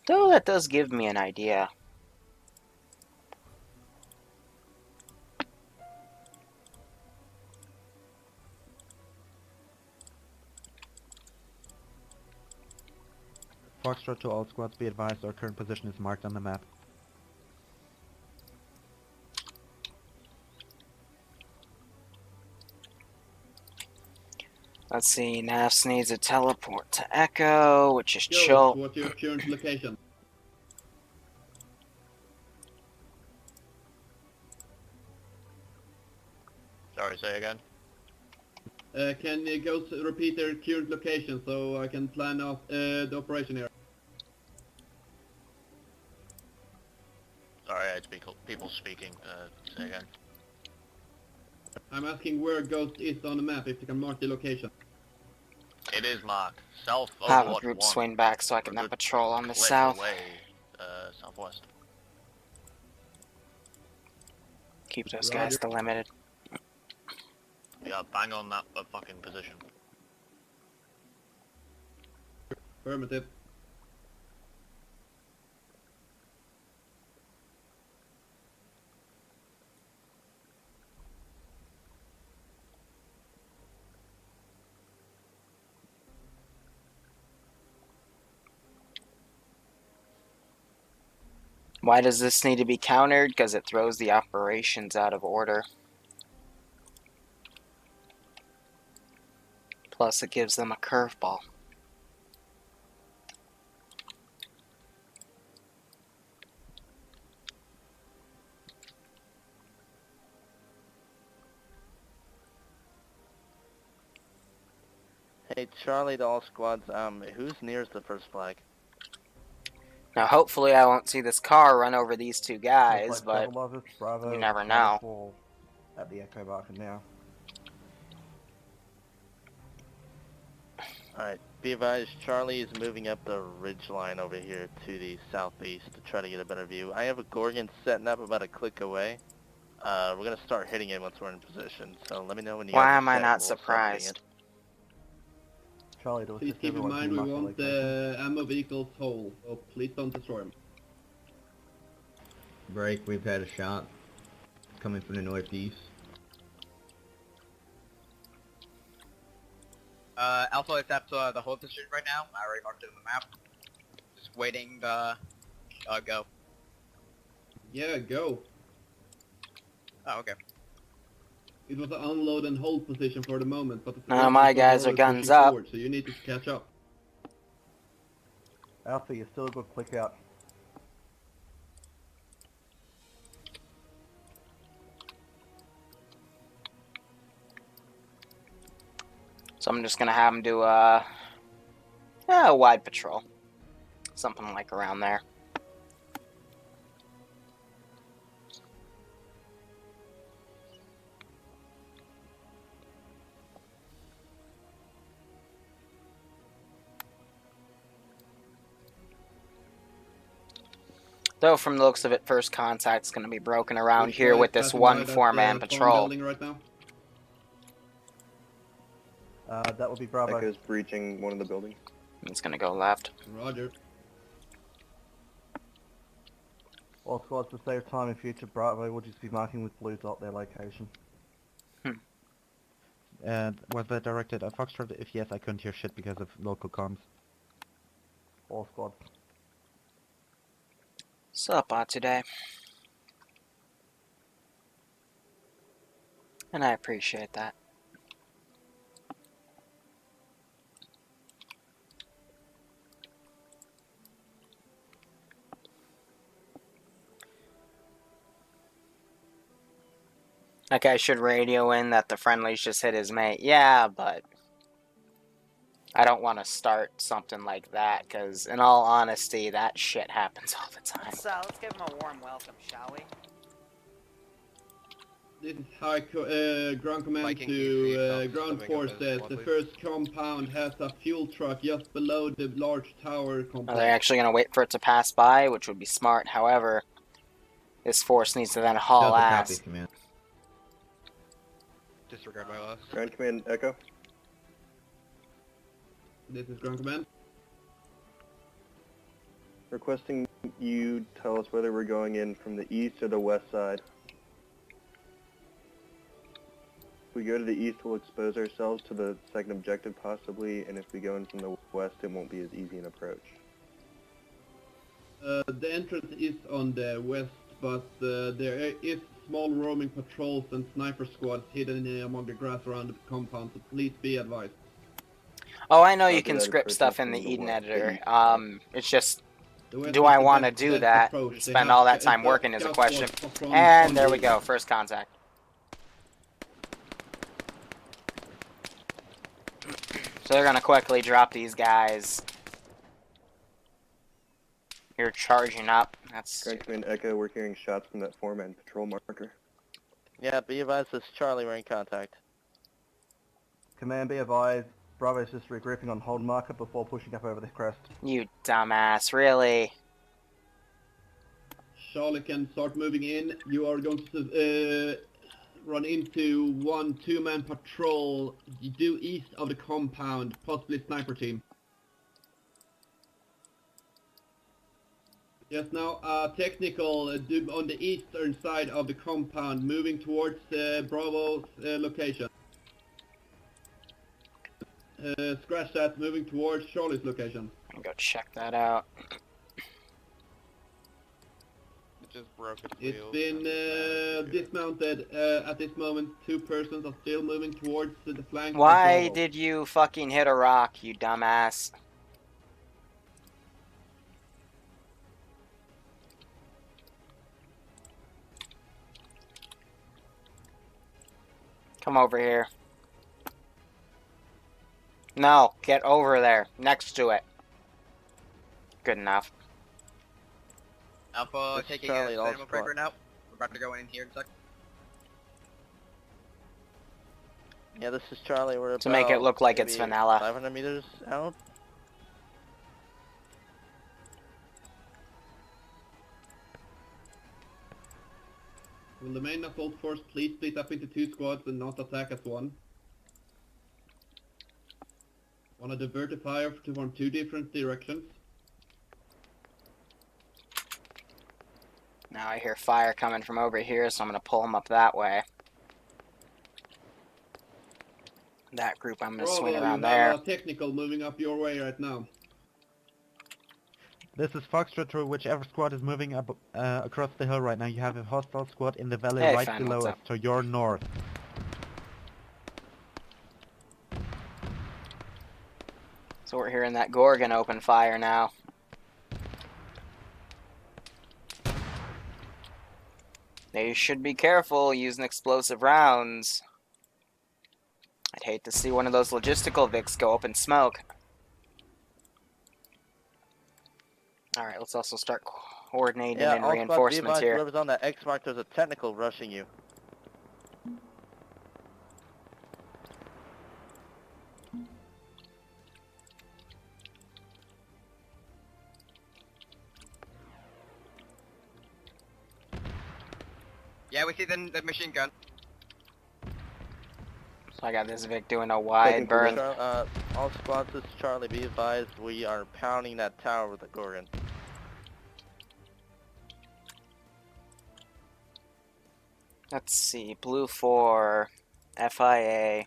Though that does give me an idea. Foxtrot to all squads, be advised our current position is marked on the map. Let's see, NAFS needs a teleport to Echo, which is Yo, chill. what's your current location? Sorry, say again? Can you go repeat their current location so I can plan out the operation here? Sorry, I had people speaking. Say again. I'm asking where Ghost is on the map, if you can mark the location. It is marked. South Have a Overwatch group 1. swing back so I can We're then good patrol on the click south. away, southwest. Keep those guys delimited. Yeah, bang on that fucking position. Affirmative. Why does this need to be countered? Because it throws the operations out of order. Plus it gives them a curveball. Hey, Charlie to all squads, who's nearest the first flag? Now hopefully I won't see this car run over these two guys, Looks like but several of us, Bravo, you never Bravo know. 4 at the Echo marker now. Alright, be advised, Charlie is moving up the ridge line over here to the southeast to try to get a better view. I have a Gorgon setting up about a click away. We're going to start hitting it once we're in position, so let me know when you Why guys are am I set, not we'll start hitting surprised? it. Charlie, to Please assist keep in everyone, mind can you we mark the want location? the ammo vehicles whole, so please don't destroy them. break, we've had a shot coming from the northeast. Alpha is at the hold position right now. I already marked it on the map. Just waiting to go. Yeah, go. Oh, okay. It was an unload and hold position for the moment, but the None of forces my were guys are already guns pushing up. forward, so you need to catch up. Alpha, you're still a good click out. So I'm just gonna have them do a wide patrol. Something like around there. Though from the looks of it, first contact's gonna be broken around Which here guy with is this passing one by that, four-man farm patrol. building right now? That would be Bravo. Echo's breaching one of the buildings. It's gonna go left. Roger. All squads, to save time in future, Bravo will just be marking with blue dot their location. And was that directed at Foxtrot? If yes, I couldn't hear shit because of local comms. All squads. Sup, today. And I appreciate that. That guy should radio in that the friendlies just hit his mate. Yeah, but I don't want to start something like that, because in all honesty, that shit happens all the time. So, let's give him a warm welcome, shall we? This is ground command Viking to E3 ground coming up forces. as The one, first compound has a fuel truck just below the large tower Are complex. they actually going to wait for it to pass by, which would be smart. However, this force needs to then haul Delta ass. copies, command. Disregard my loss. Ground command, Echo. This is ground command. Requesting you tell us whether we're going in from the east or the west side. If we go to the east, we'll expose ourselves to the second objective possibly, and if we go in from the west, it won't be as easy an approach. The entrance is on the west, but there is small roaming patrols and sniper squads hidden among the grass around the compound, so please be advised. Oh, I know you Copy can that, script approaching stuff in from the the Eden west, the editor. east. It's just, The west do is I the want to best- do best that approach. and They spend have all that scout- time working is a scout question. squads from And there we the- go, first contact. So they're gonna quickly drop these guys. You're charging up. That's Ground command, Echo, we're hearing shots from that four-man patrol marker. Yeah, be advised, this is Charlie, we're in contact. Command, be advised, Bravo is just regrouping on hold marker before pushing up over the crest. you dumbass, really? Charlie can start moving in. You are going to run into one two-man patrol due east of the compound, possibly sniper team. Yes, now technical on the eastern side of the compound, moving towards Bravo's location. Scratch that, moving towards Charlie's location. I'll go check that out. It just broke its It's wheels. been dismounted at this moment. 2 persons are still moving towards the flank. of Why Bravo. did you fucking hit a rock, you dumbass? Come over here. No, get over there, next to it. Good enough. Alpha This is taking Charlie, a all ammo break squad. right now. We're about to go in here in a sec. Yeah, this is Charlie, we're To make it about look like it's maybe vanilla. 500 meters out. Will the main assault force please split up into 2 squads and not attack as one? Wanna divert the fire from 2 different directions? Now I hear fire coming from over here, so I'm going to pull them up that way. That group, I'm going to swing around there. You have a technical moving up your way right now. This is Foxtrot to whichever squad is moving up across the hill right now. You have a hostile squad in the valley Hey, right Fen, below what's us, up? to your north. So we're hearing that Gorgon open fire now. They should be careful using explosive rounds. I'd hate to see one of those logistical Vics go up in smoke. Alright, let's also start coordinating Yeah, and all squads, be reinforcements advised, here. whoever's on that X mark, there's a technical rushing you. Yeah, we see the machine gun. So I got this Vic doing a wide berth. All squads, this is Charlie, be advised, we are pounding that tower with a Gorgon. Let's see, Blue 4, FIA.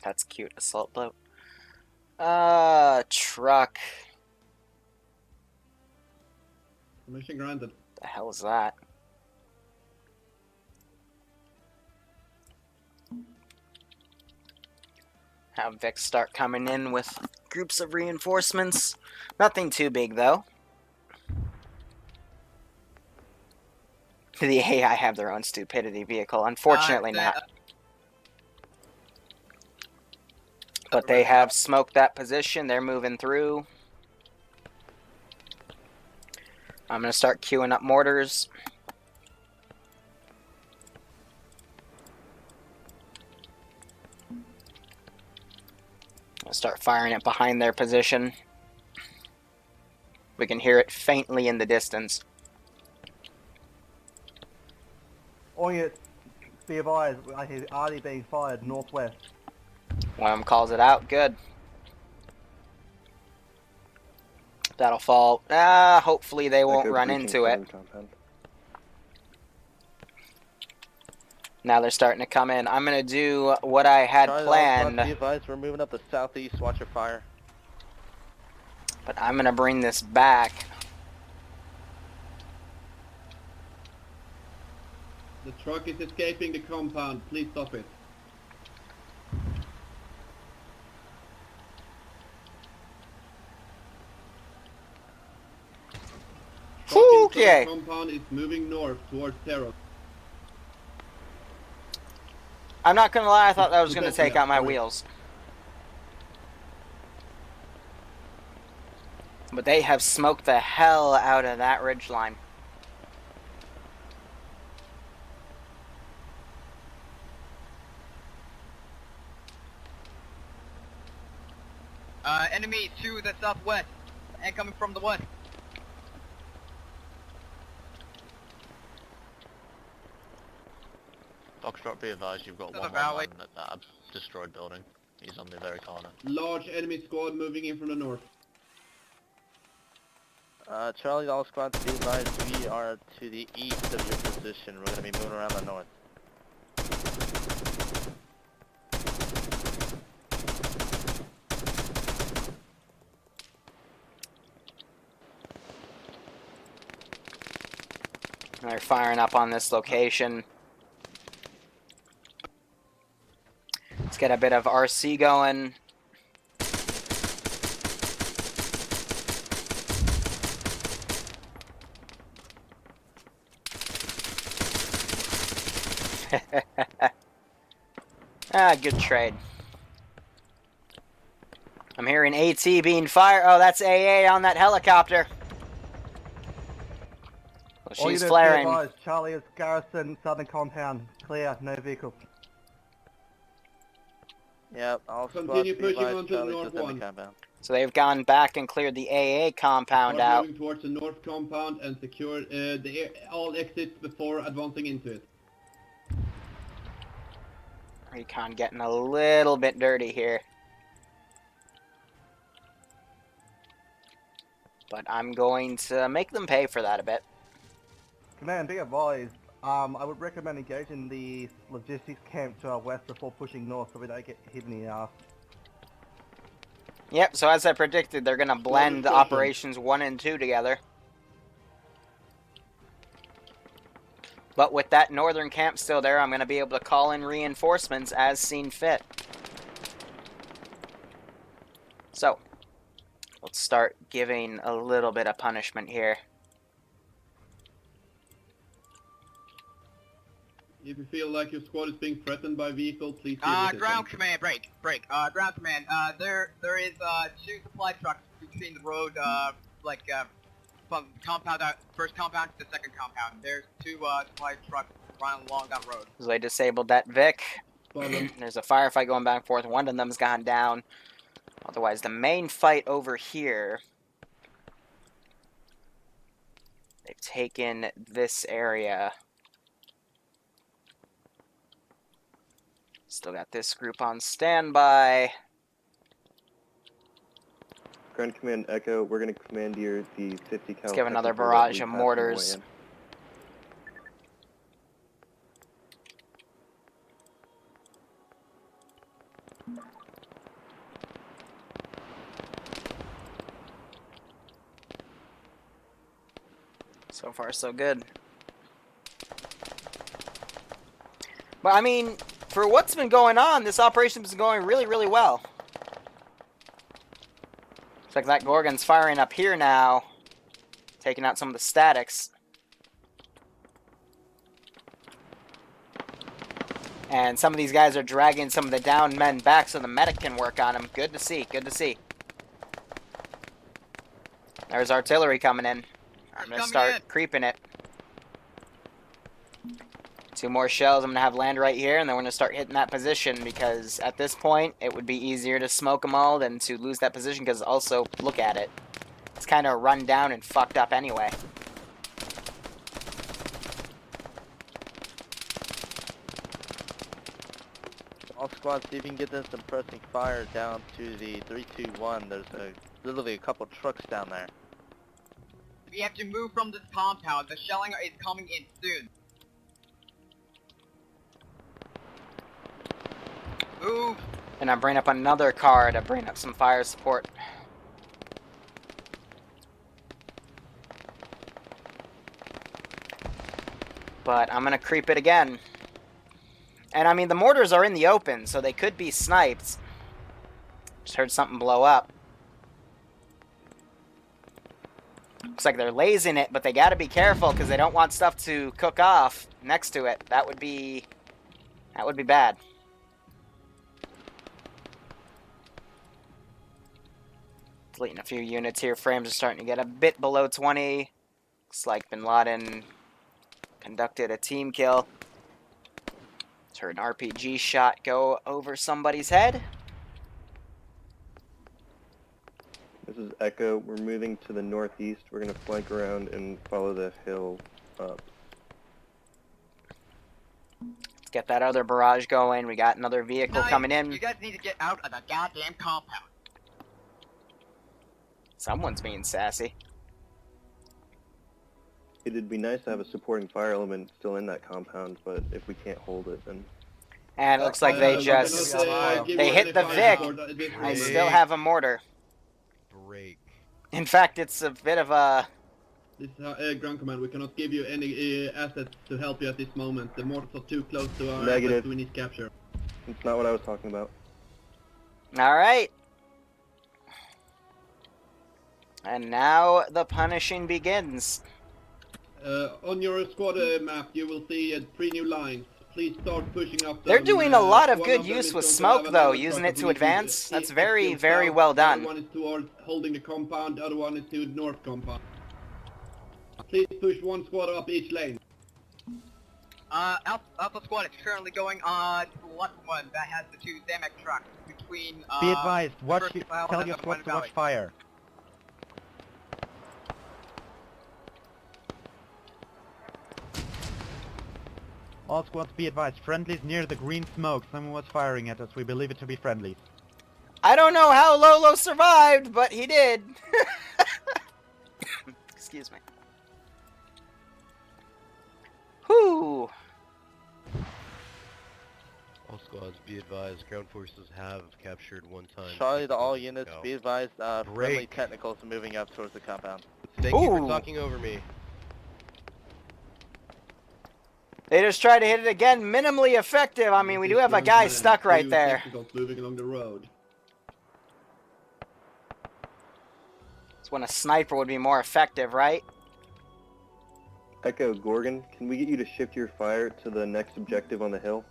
That's cute, assault boat. Truck. Mission granted. The hell is that? Have Vic start coming in with groups of reinforcements. Nothing too big, though. The AI have their own stupidity vehicle. Unfortunately not. But they have smoked that position. They're moving through. I'm going to start queuing up mortars. I'll start firing it behind their position. We can hear it faintly in the distance. All units, be advised, I hear arty being fired northwest. One of them calls it out. Good. That'll fall. Hopefully they won't run into it. Now they're starting to come in. I'm going to do what I had planned. Be advised, we're moving up the southeast, watch your fire. But I'm going to bring this back. The truck is escaping the compound. Please stop it. Okay. The compound is moving north towards Terra. I'm not going to lie, I thought that was going to take out my wheels. But they have smoked the hell out of that ridgeline. Enemy to the southwest and coming from the west. Foxtrot, be advised, you've got one man at that destroyed building. He's on the very corner. Large enemy squad moving in from the north. Charlie, all squads, be advised, we are to the east of your position. We're going to be moving around the north. They're firing up on this location. Let's get a bit of RC going. Good trade. I'm hearing AT being fired. Oh, that's AA on that helicopter. Well, she's flaring. Advised, Charlie is garrison, southern compound. Clear, no vehicles. Yep, all Continue squads, be pushing advised, on to the Charlie's north within one. the compound. So they've gone back and cleared the AA compound Start out. moving towards the north compound and secure all exits before advancing into it. Recon getting a little bit dirty here. But I'm going to make them pay for that a bit. Command, be advised. I would recommend engaging the logistics camp to our west before pushing north so we don't get hit in the ass. Yep, so as I predicted, they're going to blend discussion. operations 1 and 2 together. But with that northern camp still there, I'm going to be able to call in reinforcements as seen fit. So, let's start giving a little bit of punishment here. If you feel like your squad is being threatened by vehicle, please deal with it. Ground command, break. Ground command, there is, 2 supply trucks between the road, from compound, first compound to the second compound. There's 2, supply trucks running along that road. So I disabled that Vic. There's a firefight going back and forth. One of them's gone down. Otherwise, the main fight over here, they've taken this area. Still got this group on standby. Ground Command Echo, we're going to commandeer the 50 cal. Let's give another barrage of mortars. So far, so good. But, I mean, for what's been going on, this operation's been going really, really well. Looks like that Gorgon's firing up here now, taking out some of the statics. And some of these guys are dragging some of the downed men back so the medic can work on them. Good to see, good to see. There's artillery coming in. I'm going to start creeping it. 2 more shells I'm going to have land right here, and then we're going to start hitting that position, because at this point, it would be easier to smoke them all than to lose that position, because also, look at it. It's kind of run down and fucked up anyway. All squads, see if you can get this suppressing fire down to the 321. There's literally a couple trucks down there. We have to move from this compound. The shelling is coming in soon. Move! And I'm bringing up another car to bring up some fire support. But I'm going to creep it again. And I mean, the mortars are in the open, so they could be sniped. Just heard something blow up. Looks like they're lasing it, but they got to be careful because they don't want stuff to cook off next to it. That would be bad. Deleting a few units here. Frames are starting to get a bit below 20. Looks like Bin Laden conducted a team kill. Heard an RPG shot go over somebody's head. This is Echo. We're moving to the northeast. We're going to flank around and follow the hill up. Let's get that other barrage going. We got another vehicle coming in. You guys need to get out of the goddamn compound. Someone's being sassy. It'd be nice to have a supporting fire element still in that compound, but if we can't hold it, then... And it looks like they just... they hit the Vic. I still have a mortar. Break. In fact, it's a bit of a... This is Ground Command. We cannot give you any assets to help you at this moment. The mortars are too close to our assets we need to capture. It's not what I was talking about. Alright. And now the punishing begins. On your squad map, you will see 3 new lines. Please start pushing up. They're doing a lot of good use with smoke, though, using it to advance. That's very, very well done. The other one is towards holding the compound, the other one is to the north compound. Please push 1 squad up each lane. Alpha squad is currently going on to the left one that has the 2 Zamek trucks between, Be advised, first tell your squad to watch fire. All squads be advised, friendlies near the green smoke. Someone was firing at us. We believe it to be friendlies. I don't know how Lolo survived, but he did. Excuse me. Whoo! All squads, be advised, ground forces have captured one time. Charlie to all units, be advised, friendly Break. technicals moving up towards the compound. Thank you for Ooh. talking over me. They just tried to hit it again. Minimally effective. I mean, we do have a guy stuck right there. Technicals moving along the road. It's when a sniper would be more effective, right? Echo, Gorgon, can we get you to shift your fire to the next objective on the hill?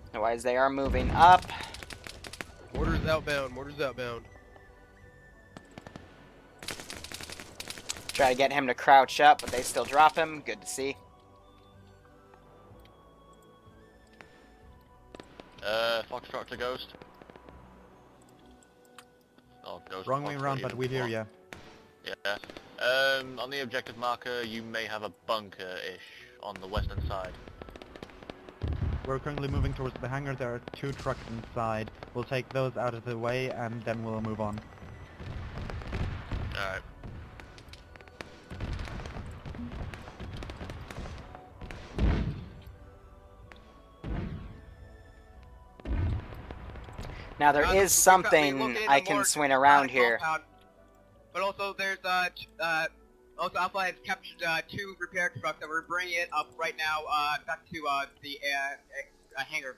Otherwise, they are moving up. Mortars outbound, mortars outbound. Try to get him to crouch up, but they still drop him. Good to see. Foxtrot to Ghost. Oh, Ghost. Wrong way around, but we hear ya. Yeah. On the objective marker, you may have a bunker-ish on the western side. We're currently moving towards the hangar. There are 2 trucks inside. We'll take those out of the way, and then we'll move on. Alright. Now, there is something I can swing around here. But also, there's also Alpha has captured 2 repair trucks that we're bringing it up right now back to the hangar.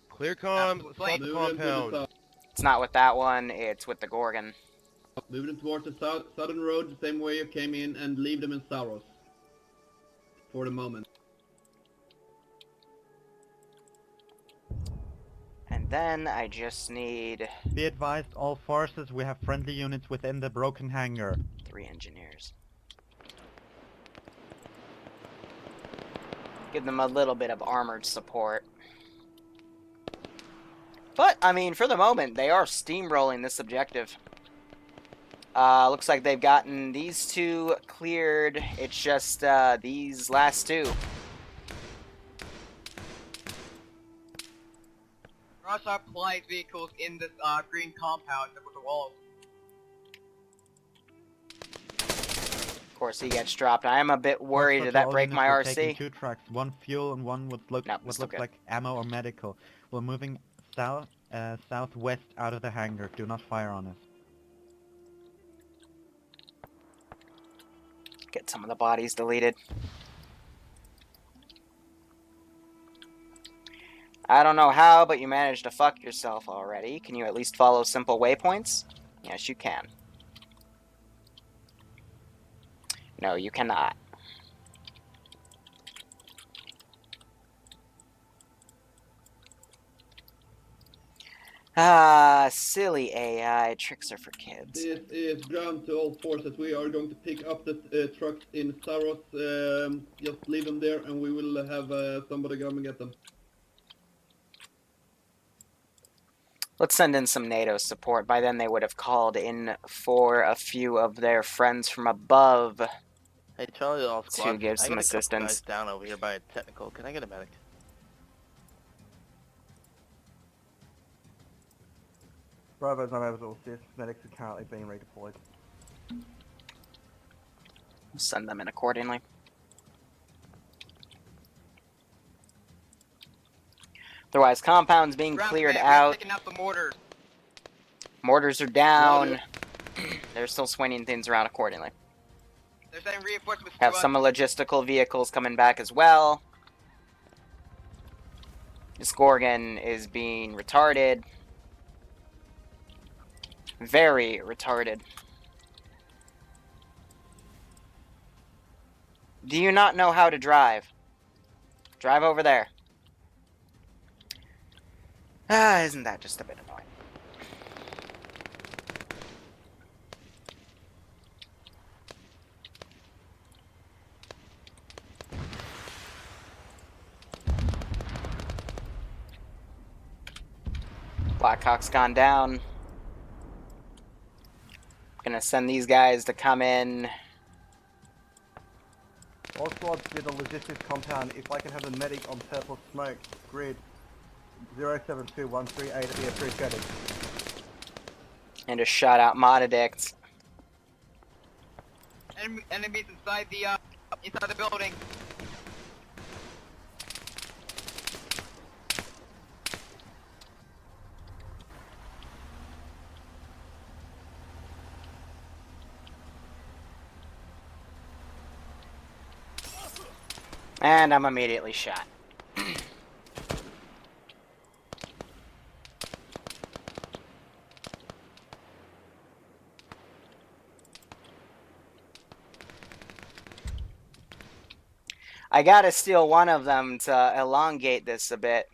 Clear comms, assault the compound. It's not with that one, it's with the Gorgon. Moving towards the southern road, the same way you came in, and leave them in Saros. For the moment. And then I just need... Be advised, all forces, we have friendly units within the broken hangar. 3 engineers. Give them a little bit of armored support. But, I mean, for the moment, they are steamrolling this objective. Looks like they've gotten these 2 cleared. It's just these last 2. Also applied vehicles in this green compound with the walls. Of course, he gets dropped. I am a bit worried. Did that break my RC? Taking 2 trucks, 1 fuel and 1 with what looks like ammo or medical. We're moving southwest out of the hangar. Do not fire on us. Get some of the bodies deleted. I don't know how, but you managed to fuck yourself already. Can you at least follow simple waypoints? Yes, you can. No, you cannot. Ah, silly AI. Tricks are for kids. This is ground to all forces. We are going to pick up the trucks in Saros. Just leave them there, and we will have somebody come and get them. Let's send in some NATO support. By then they would have called in for a few of their friends from above. Hey, Charlie, all squad. To give some I got assistance. A couple guys down over here by a technical. Can I get a medic? Bravo's not able to assist. Medics are currently being redeployed. Send them in accordingly. Otherwise, compounds being cleared out. Taking out the mortars. Mortars are down. They're still swinging things around accordingly. They're sending reinforcements Have to some logistical vehicles coming back as well. This Gorgon is being retarded. Very retarded. Do you not know how to drive? Drive over there. Ah, isn't that just a bit annoying? Blackhawk's gone down. Gonna send these guys to come in. All squads to the logistics compound. If I can have a medic on purple smoke grid 072138, it'd be appreciated. And just shot out mod addicts. Enemies inside the building. And I'm immediately shot. I gotta steal one of them to elongate this a bit.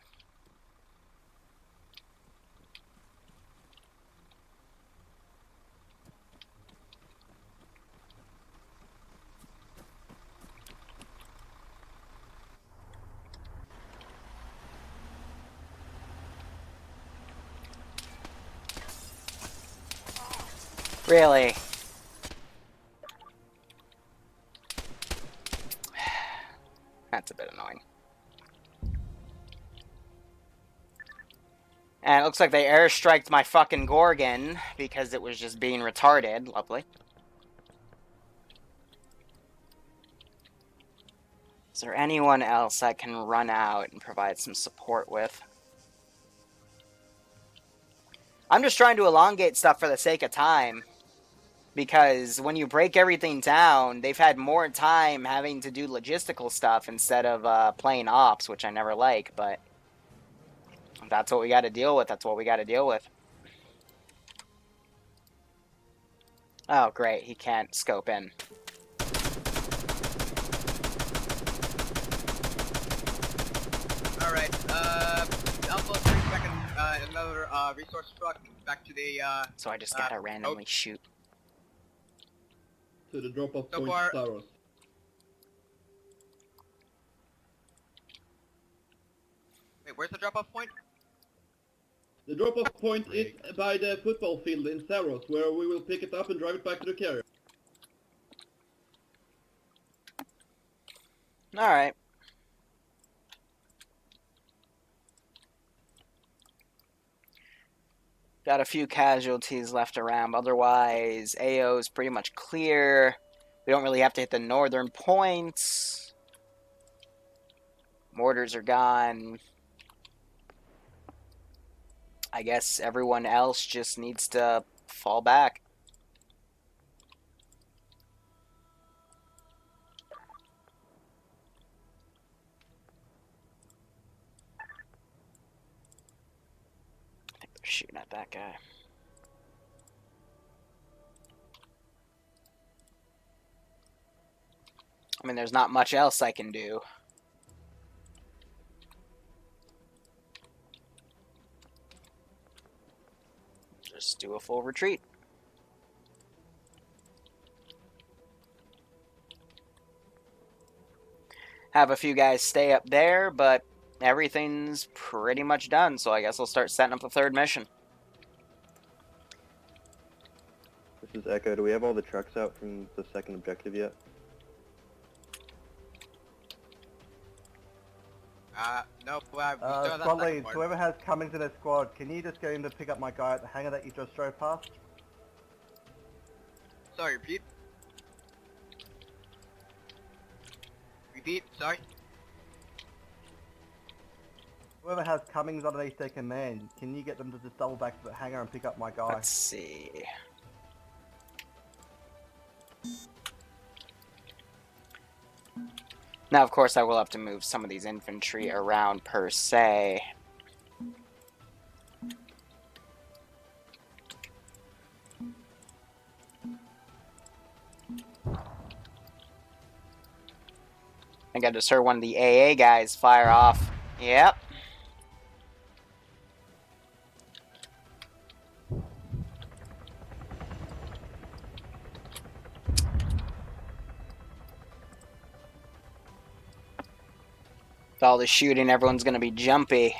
Really? That's a bit annoying. And it looks like they airstriked my fucking Gorgon because it was just being retarded. Lovely. Is there anyone else I can run out and provide some support with? I'm just trying to elongate stuff for the sake of time. Because when you break everything down, they've had more time having to do logistical stuff instead of playing ops, which I never like, but if that's what we gotta deal with, that's what we gotta deal with. Oh, great, he can't scope in. Alright, Alpha 3 second, another, resource truck back to the, So I just gotta randomly shoot. To the drop-off So point, far- Saros. Wait, where's the drop-off point? The drop-off point is by the football field in Saros, where we will pick it up and drive it back to the carrier. Alright. Got a few casualties left around, otherwise AO is pretty much clear. We don't really have to hit the northern points. Mortars are gone. I guess everyone else just needs to fall back. I think they're shooting at that guy. I mean, there's not much else I can do. Just do a full retreat. Have a few guys stay up there, but everything's pretty much done, so I guess I'll start setting up the third mission. This is Echo. Do we have all the trucks out from the second objective yet? Nope, we still have that Squad second leads, part. whoever has Cummings in their squad, can you just go in to pick up my guy at the hangar that you just drove past? Sorry, repeat. Repeat, sorry. Whoever has Cummings underneath their command, can you get them to just double back to the hangar and pick up my guy? Let's see. Now, of course, I will have to move some of these infantry around per se. I think I just heard one of the AA guys fire off. Yep. With all the shooting, everyone's gonna be jumpy.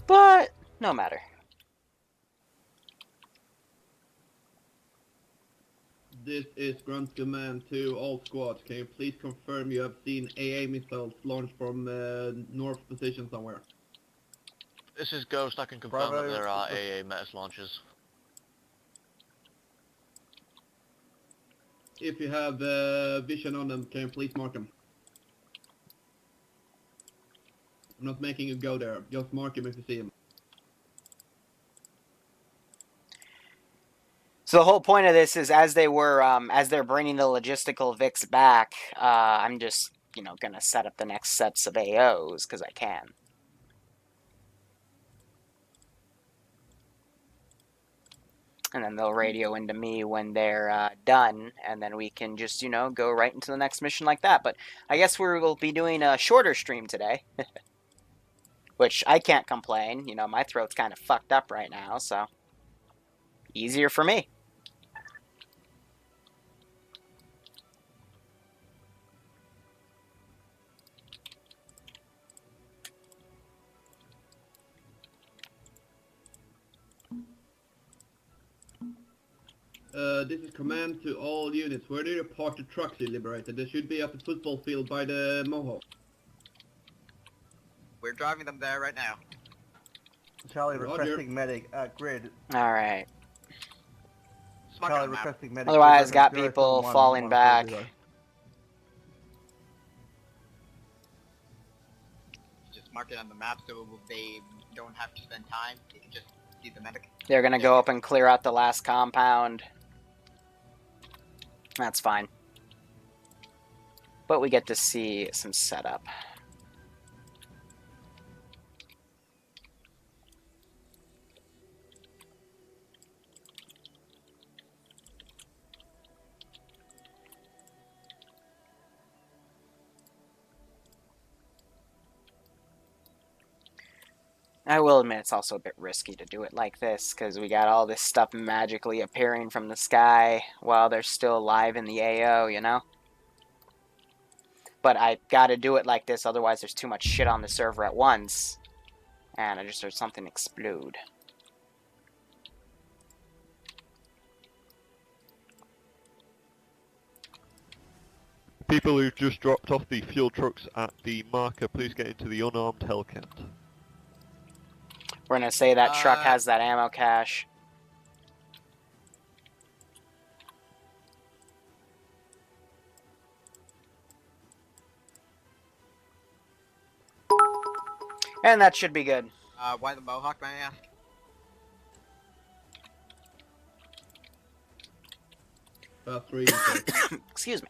But, no matter. This is Grunt Command to all squads. Can you please confirm you have seen AA missiles launched from north position somewhere? This is Ghost. I can confirm Bravo, that there are AA Metis launches. If you have vision on them, can you please mark them? I'm not making you go there. Just mark them if you see them. So the whole point of this is, as they're bringing the logistical Vix back, I'm just, gonna set up the next sets of AOs because I can. And then they'll radio into me when they're done, and then we can just, go right into the next mission like that. But I guess we'll be doing a shorter stream today, which I can't complain. My throat's kind of fucked up right now, so easier for me. This is command to all units. Where do you park the trucks you liberated? They should be at the football field by the Mohawk. We're driving them there right now. Charlie Roger. requesting medic at grid. Alright. Charlie requesting medic. Otherwise, got people falling back. Just mark it on the map so they don't have to spend time. They can just see the medic. They're gonna go up and clear out the last compound. That's fine. But we get to see some setup. I will admit it's also a bit risky to do it like this, because we got all this stuff magically appearing from the sky while they're still alive in the AO, But I gotta do it like this, otherwise there's too much shit on the server at once. And I just heard something explode. People who've just dropped off the fuel trucks at the marker, please get into the unarmed Hellcat. We're gonna say that truck has that ammo cache. And that should be good. Why the Mohawk, may I ask? Excuse me.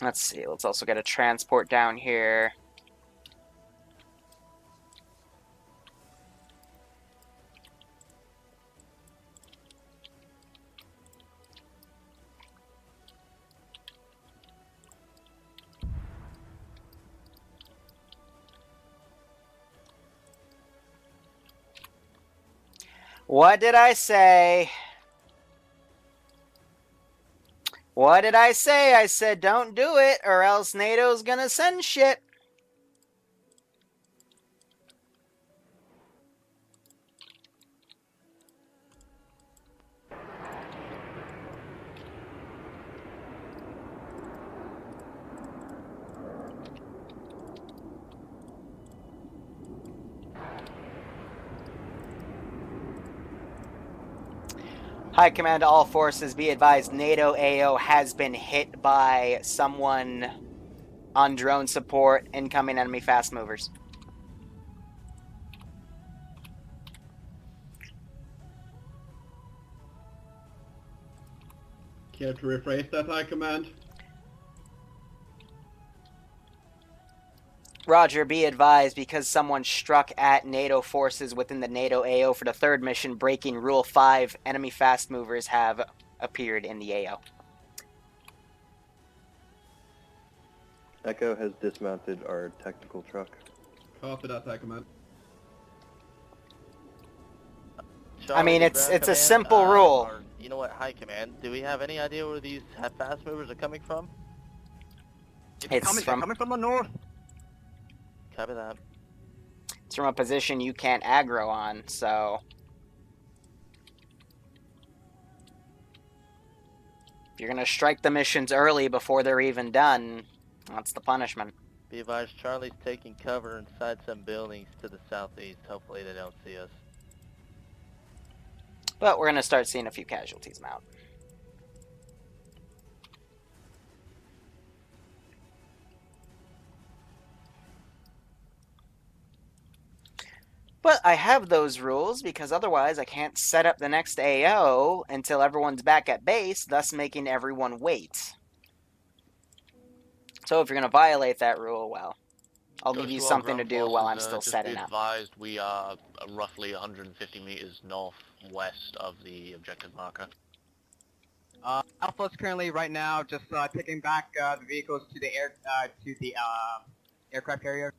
Let's see, let's also get a transport down here. What did I say? What did I say? I said don't do it or else NATO's gonna send shit. High Command to all forces, be advised NATO AO has been hit by someone on drone support, incoming enemy fast movers. Care to rephrase that, High Command? Roger, be advised, because someone struck at NATO forces within the NATO AO for the third mission, breaking Rule 5, enemy fast movers have appeared in the AO. Echo has dismounted our technical truck. Copy that, High Command. I mean, it's a simple rule. Or, you know what, High Command, do we have any idea where these fast movers are coming from? They're coming from the north. Copy that. It's from a position you can't aggro on, so... If you're gonna strike the missions early before they're even done, that's the punishment. Be advised, Charlie's taking cover inside some buildings to the southeast. Hopefully they don't see us. But we're gonna start seeing a few casualties mount. But I have those rules because otherwise I can't set up the next AO until everyone's back at base, thus making everyone wait. So if you're going to violate that rule, well, I'll give you something to do while I'm still setting up. Just be advised, we are roughly 150 meters northwest of the objective marker. Alpha's currently right now just taking back the vehicles to the aircraft carrier.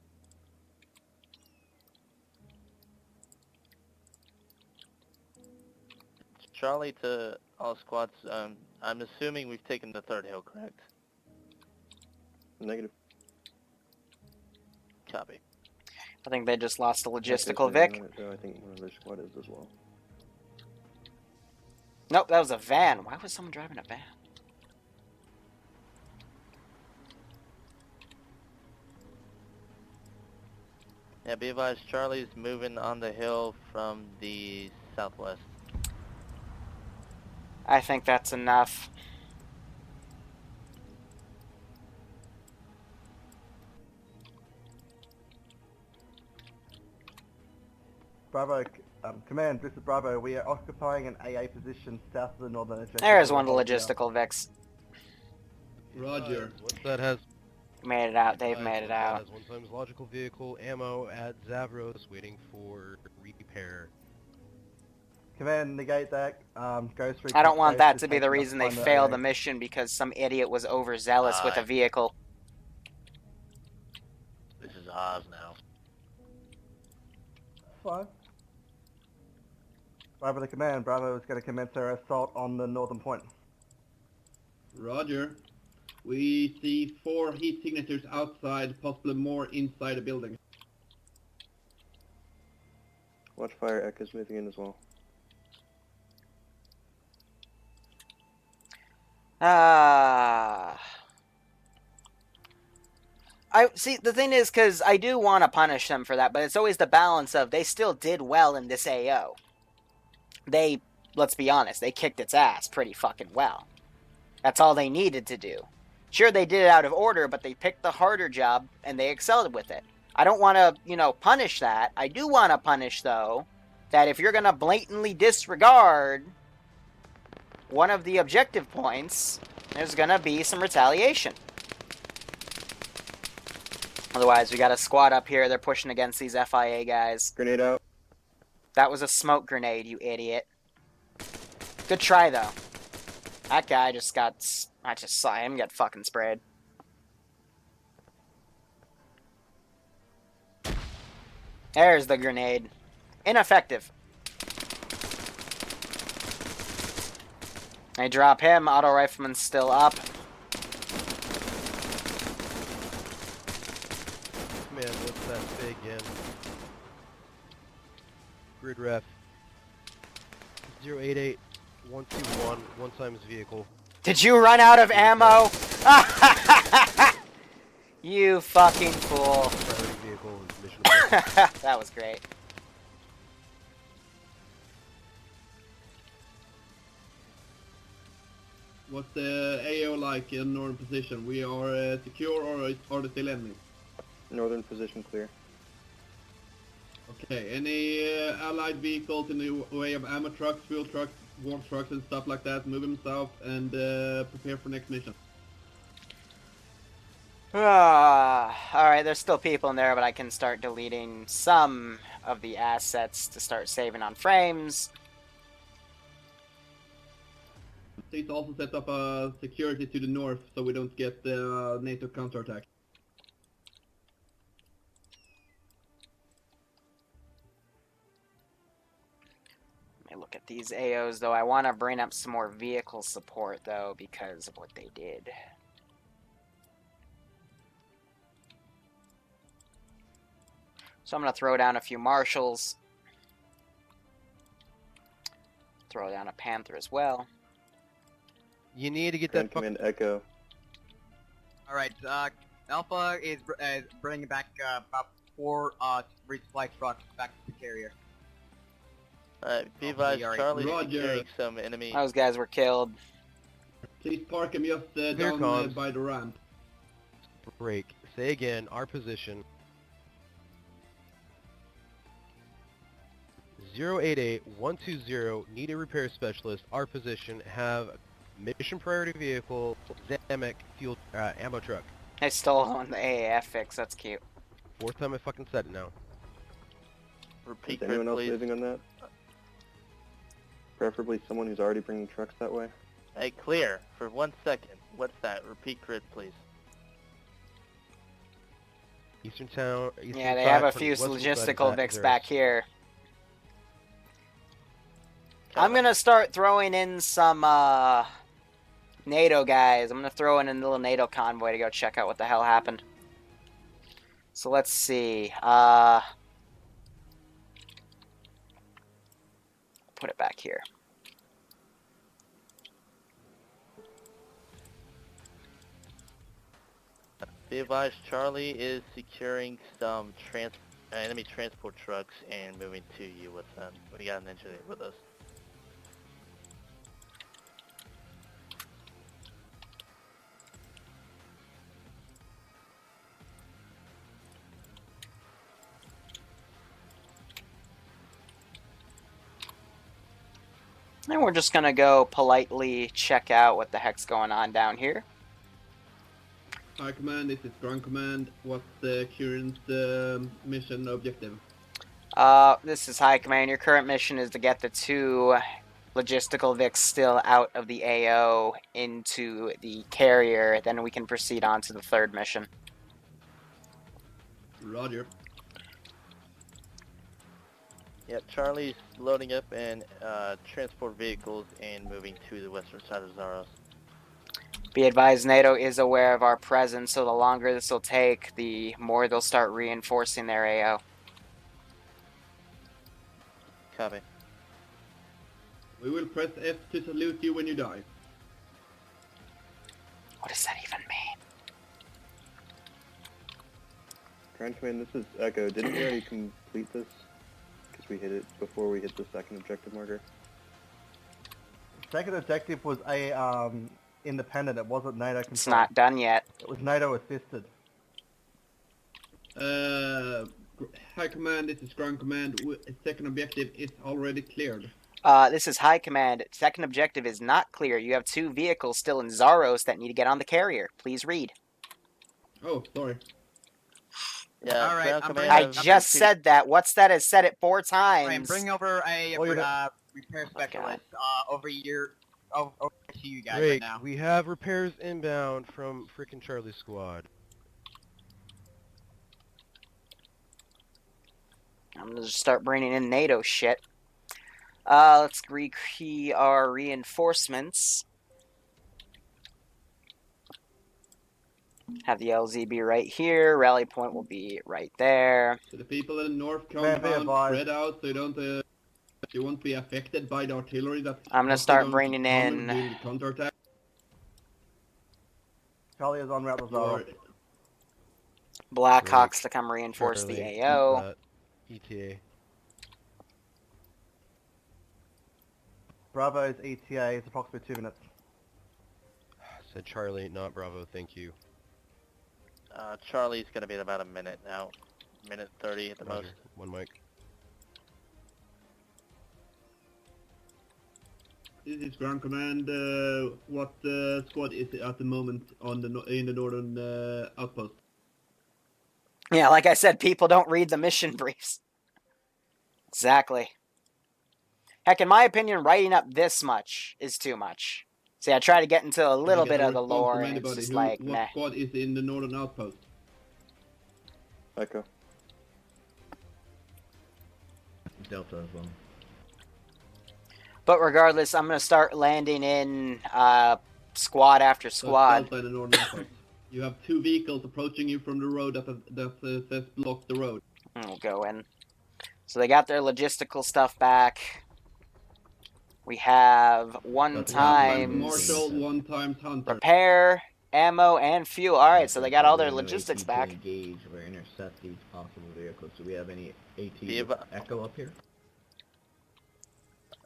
Charlie to all squads, I'm assuming we've taken the third hill, correct? Negative. Copy. I think they just lost a logistical Vic. I think one of their squad is as well. Nope, that was a van. Why was someone driving a van? Yeah, be advised, Charlie's moving on the hill from the southwest. I think that's enough. Bravo, command, this is Bravo. We are occupying an AA position south of the northern edge. There's one of the logistical Vics. Roger. Once that has Made it out. They've made it out. has one times logical vehicle ammo at Zavros waiting for repair. Command, negate that. Go through. I don't want that to be the reason they fail the mission because some idiot was overzealous with a vehicle. This is ours now. Fine. Bravo to command. Bravo is going to commence their assault on the northern point. Roger. We see 4 heat signatures outside, possibly more inside the building. Watch fire, Echo's moving in as well. I see, the thing is, because I do want to punish them for that, but it's always the balance of they still did well in this AO. They, let's be honest, they kicked its ass pretty fucking well. That's all they needed to do. Sure, they did it out of order, but they picked the harder job, and they excelled with it. I don't want to, punish that. I do want to punish, though, that if you're going to blatantly disregard one of the objective points, there's going to be some retaliation. Otherwise, we got a squad up here. They're pushing against these FIA guys. Grenade out. That was a smoke grenade, you idiot. Good try, though. That guy just got... I just saw him get fucking sprayed. There's the grenade. Ineffective. They drop him. Auto rifleman's still up. Man, what's that big in? Grid ref. 088121, one times vehicle. Did you run out of ammo? You fucking fool. Priority vehicle is mission That was great. What's the AO like in northern position? We are secure or are there still enemies? Northern position clear. Okay, any allied vehicles in the way of ammo trucks, fuel trucks, war trucks and stuff like that, move them south and prepare for next mission. Alright, there's still people in there, but I can start deleting some of the assets to start saving on frames. Please also set up a security to the north so we don't get NATO counterattack. Let me look at these AOs, though. I want to bring up some more vehicle support, though, because of what they did. So I'm going to throw down a few Marshals. Throw down a Panther as well. You need to get Ground that fucking... Command Echo. Alright, Alpha is bringing back about 4 resupply trucks back to the carrier. Be advised, Charlie's Roger. securing some enemy. Those guys were killed. Please park him just down comms. by the ramp. Break. Say again, our position. 088-120, need a repair specialist. Our position, have mission priority vehicle, Zamek fuel ammo truck. I stole on the AAF fix, that's cute. 4th time I fucking said it now. Repeat, Is anyone else please. moving on that? Preferably someone who's already bringing trucks that way. Hey, clear. For 1 second. What's that? Repeat grid, please. Eastern town. Eastern Yeah, they side, have a from few western side logistical of Vicks Zeus. back here. I'm gonna start throwing in some NATO guys. I'm gonna throw in a little NATO convoy to go check out what the hell happened. So let's see. Put it back here. Be advised, Charlie is securing some enemy transport trucks and moving to you with them. We got an engineer with us. And we're just gonna go politely check out what the heck's going on down here. High Command, this is Ground Command. What's the current mission objective? This is High Command. Your current mission is to get the 2 logistical Vics still out of the AO into the carrier. Then we can proceed on to the 3rd mission. Roger. Yep, Charlie's loading up in transport vehicles and moving to the western side of Zaros. Be advised, NATO is aware of our presence, so the longer this will take, the more they'll start reinforcing their AO. Copy. We will press F to salute you when you die. What does that even mean? Ground Command, this is Echo. Didn't we already complete this? Because we hit it before we hit the 2nd objective marker. Second objective was a independent. It wasn't NATO controlled. It's not done yet. It was NATO assisted. High Command, this is Ground Command. 2nd objective is already cleared. This is High Command. 2nd objective is not clear. You have 2 vehicles still in Zaros that need to get on the carrier. Please read. Oh, sorry. Yeah, All right, I just said that. What's that? Has said it 4 times. Ryan, bring over a repair Oh, specialist over to you guys right Break. now. We have repairs inbound from frickin' Charlie's squad. I'm gonna just start bringing in NATO shit. Let's rekey our reinforcements. Have the LZ be right here. Rally point will be right there. So the people in the north compound spread out so you won't be affected by the artillery that's I'm gonna start bringing in. during the counterattack. Charlie is on route to Zara. Blackhawks to come reinforce Charlie, the AO. ETA. Bravo's ETA is approximately 2 minutes. Said Charlie, not Bravo, thank you. Charlie's gonna be at about a minute now. Minute 30 at the Roger. most. 1 mic. This is Ground Command. What squad is it at the moment on in the northern outpost? Yeah, like I said, people don't read the mission briefs. Exactly. Heck, in my opinion, writing up this much is too much. See, I try to get into a little bit of the lore, and it's just like, what meh. squad is in the northern outpost? Echo. Delta as well. But regardless, I'm going to start landing in squad after So squad. Delta in the northern outpost. You have 2 vehicles approaching you from the road that says block the road. We'll go in. So they got their logistical stuff back. We have one That's times Marshal, 1 times Hunter. repair, ammo, and fuel. Alright, so they got all their We have no logistics AT back. to engage or intercept these possible vehicles. Do we have any AT Yeah, with but- Echo up here?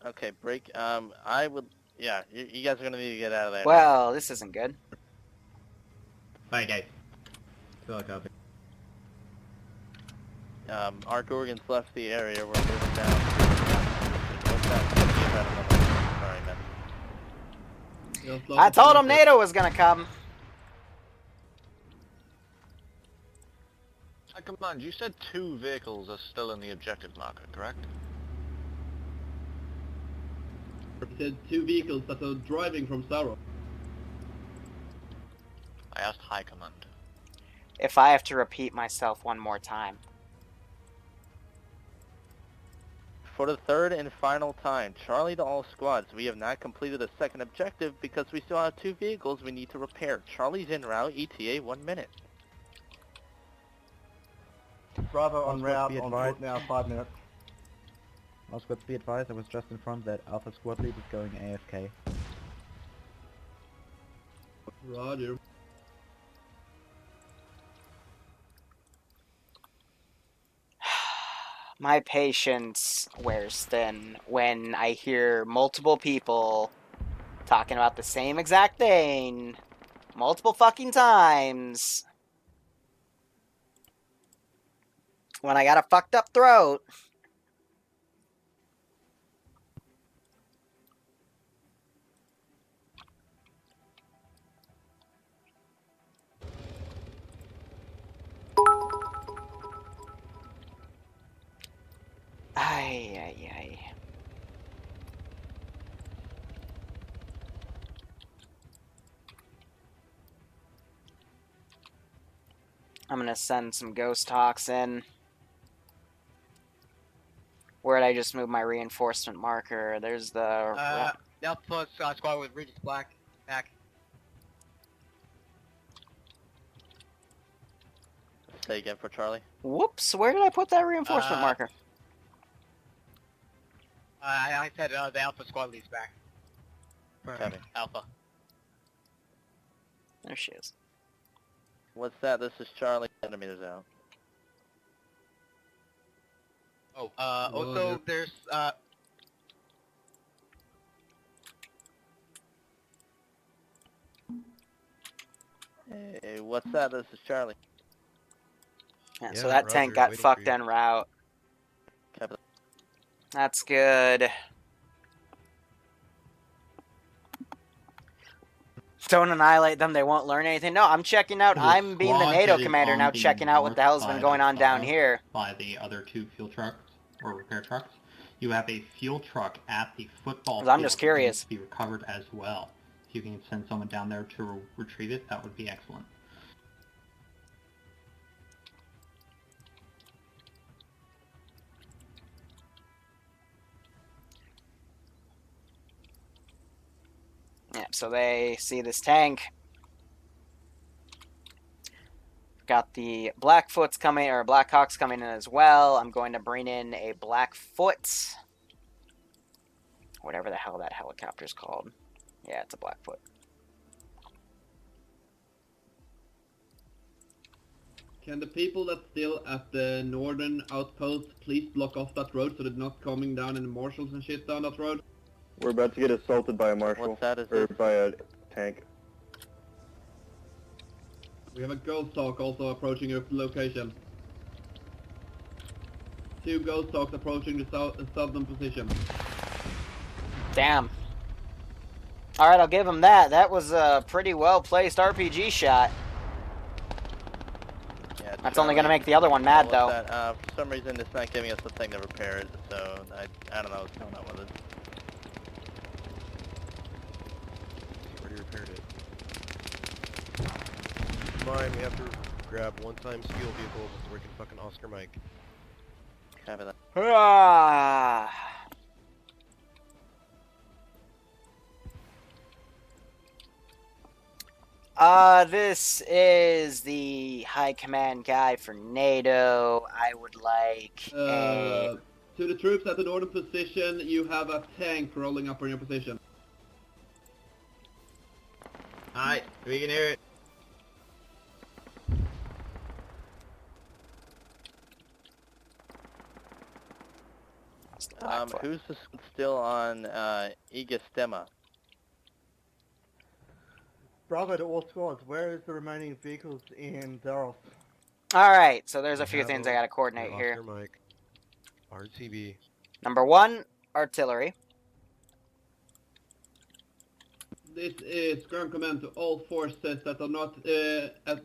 Okay, break. I would. Yeah, you guys are gonna need to get out of there. Well, this isn't good. Bye, guys. Still a copy. Our Gorgons left the area. We're moving down. What's that? Give me about another. Sorry, man. I told him NATO was gonna come. High Command, you said 2 vehicles are still in the objective marker, correct? He said 2 vehicles that are driving from Saros. I asked High Command. If I have to repeat myself one more time. For the third and final time, Charlie to all squads, we have not completed the second objective because we still have 2 vehicles we need to repair. Charlie's en route, ETA 1 minute. Bravo on Oscar, route, be on advised. foot now, 5 minutes. Oscar, be advised, I was just informed that Alpha Squad Lead is going AFK. Roger. My patience wears thin when I hear multiple people talking about the same exact thing multiple fucking times when I got a fucked up throat. Ay, ay, ay. I'm gonna send some ghost hawks in. Where'd I just move my reinforcement marker? There's the... Alpha squad with Regis Black back. Say again for Charlie. Whoops, where did I put that reinforcement marker? I said the Alpha squad leads back. Copy. Alpha. There she is. What's that? This is Charlie. Centimeters out. Oh, also there's Hey, what's that? This is Charlie. Yeah, so that tank got fucked en route. Copy. That's good. Don't annihilate them, they won't learn anything. No, I'm checking out. I'm being the NATO commander now, checking out what the hell's been going on down here. By the other 2 fuel trucks, or repair trucks. You have a fuel truck at the football field. I'm just curious. That needs to be recovered as well. If you can send someone down there to retrieve it, that would be excellent. Yeah, so they see this tank. Got the Blackfoots coming, or Blackhawks coming in as well. I'm going to bring in a Blackfoot. Whatever the hell that helicopter's called. Yeah, it's a Blackfoot. Can the people that's still at the northern outpost please block off that road so they're not coming down in the marshals and shit down that road? We're about to get assaulted by a marshal. What's that? Or by a tank. We have a ghost hawk also approaching your location. 2 ghost hawks approaching the southern position. Damn. Alright, I'll give him that. That was a pretty well-placed RPG shot. Yeah, That's only going to make the other one mad, though. For some reason, it's not giving us the thing to repair it, so I don't know what's going on with it. Already repaired it. Fine, we have to grab one-time steel vehicle with the working fucking Oscar Mike. Copy that. Hurrah! This is the high command guy for NATO. I would like a... To the troops at the northern position, you have a tank rolling up on your position. Alright, we can hear it. Who's still on Egastema? Bravo to all squads. Where is the remaining vehicles in Zaros? Alright, so there's We a few have things them. I gotta coordinate You're off here. your mic. RTB. Number 1, artillery. This is ground command to all forces that are not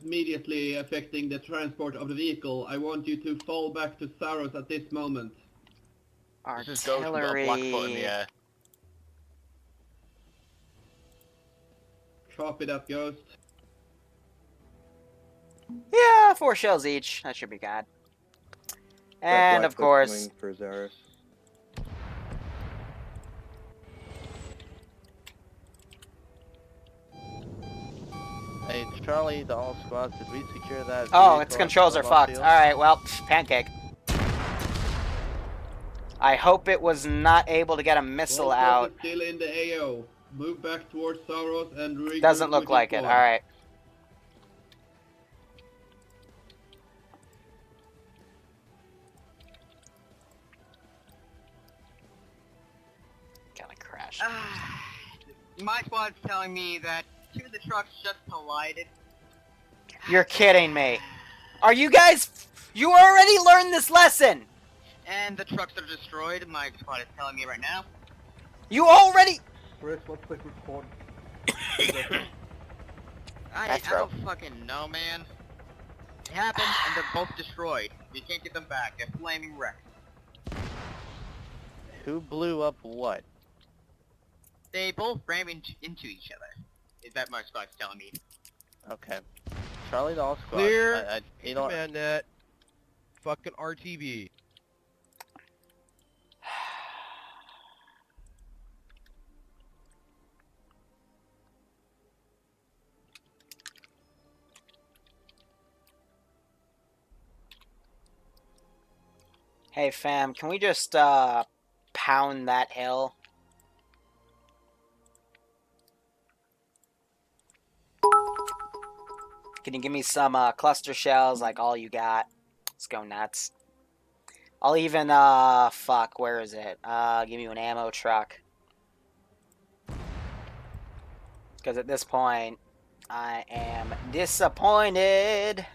immediately affecting the transport of the vehicle. I want you to fall back to Saros at this moment. This is Ghost, we've got a Blackfoot in the air. Copy that, Ghost. Yeah, 4 shells each. That should be good. And of course, coming for Zeus. Hey, Charlie, to all squads, did we secure that? oh, vehicle its at controls are Snowball fucked. Field? Alright, well, pancake. I hope it was not able to get a missile All out. forces still in the AO. Move back towards Saros and regroup. Doesn't look with your like it. squad. Alright. Gonna crash. My squad's telling me that 2 of the trucks just collided. You're kidding me. Are you guys... You already learned this lesson! And the trucks are destroyed, my squad is telling me right now. You already... Chris, what's the report? I don't fucking know, man. It happened, and they're both destroyed. You can't get them back. They're flaming wrecks. Who blew up what? They both ran into each other. Is that my squad's telling me? Okay. Charlie, to all squads. Clear. You know what? Command net. Fucking RTB. Hey fam, can we just pound that hill? Can you give me some cluster shells, like all you got? Let's go nuts. I'll even fuck, where is it? Give me an ammo truck. Because at this point, I am disappointed.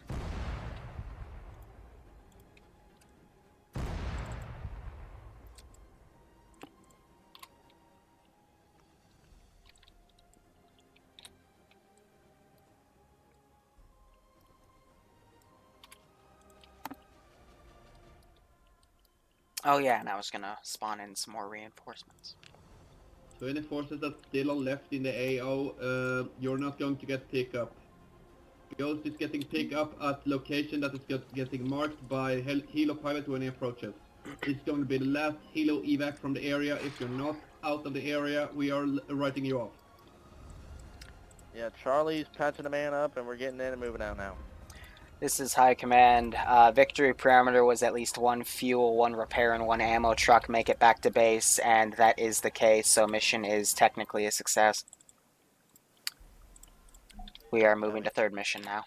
Oh yeah, and I was gonna spawn in some more reinforcements. So any forces that still are left in the AO, you're not going to get pick up. Ghost is getting pick up at location that is getting marked by helo pilot when he approaches. It's going to be the last helo evac from the area. If you're not out of the area, we are writing you off. Yeah, Charlie's patching a man up, and we're getting in and moving out now. This is High Command. Victory parameter was at least 1 fuel, 1 repair, and 1 ammo truck make it back to base, and that is the case, so mission is technically a success. We are moving to 3rd mission now.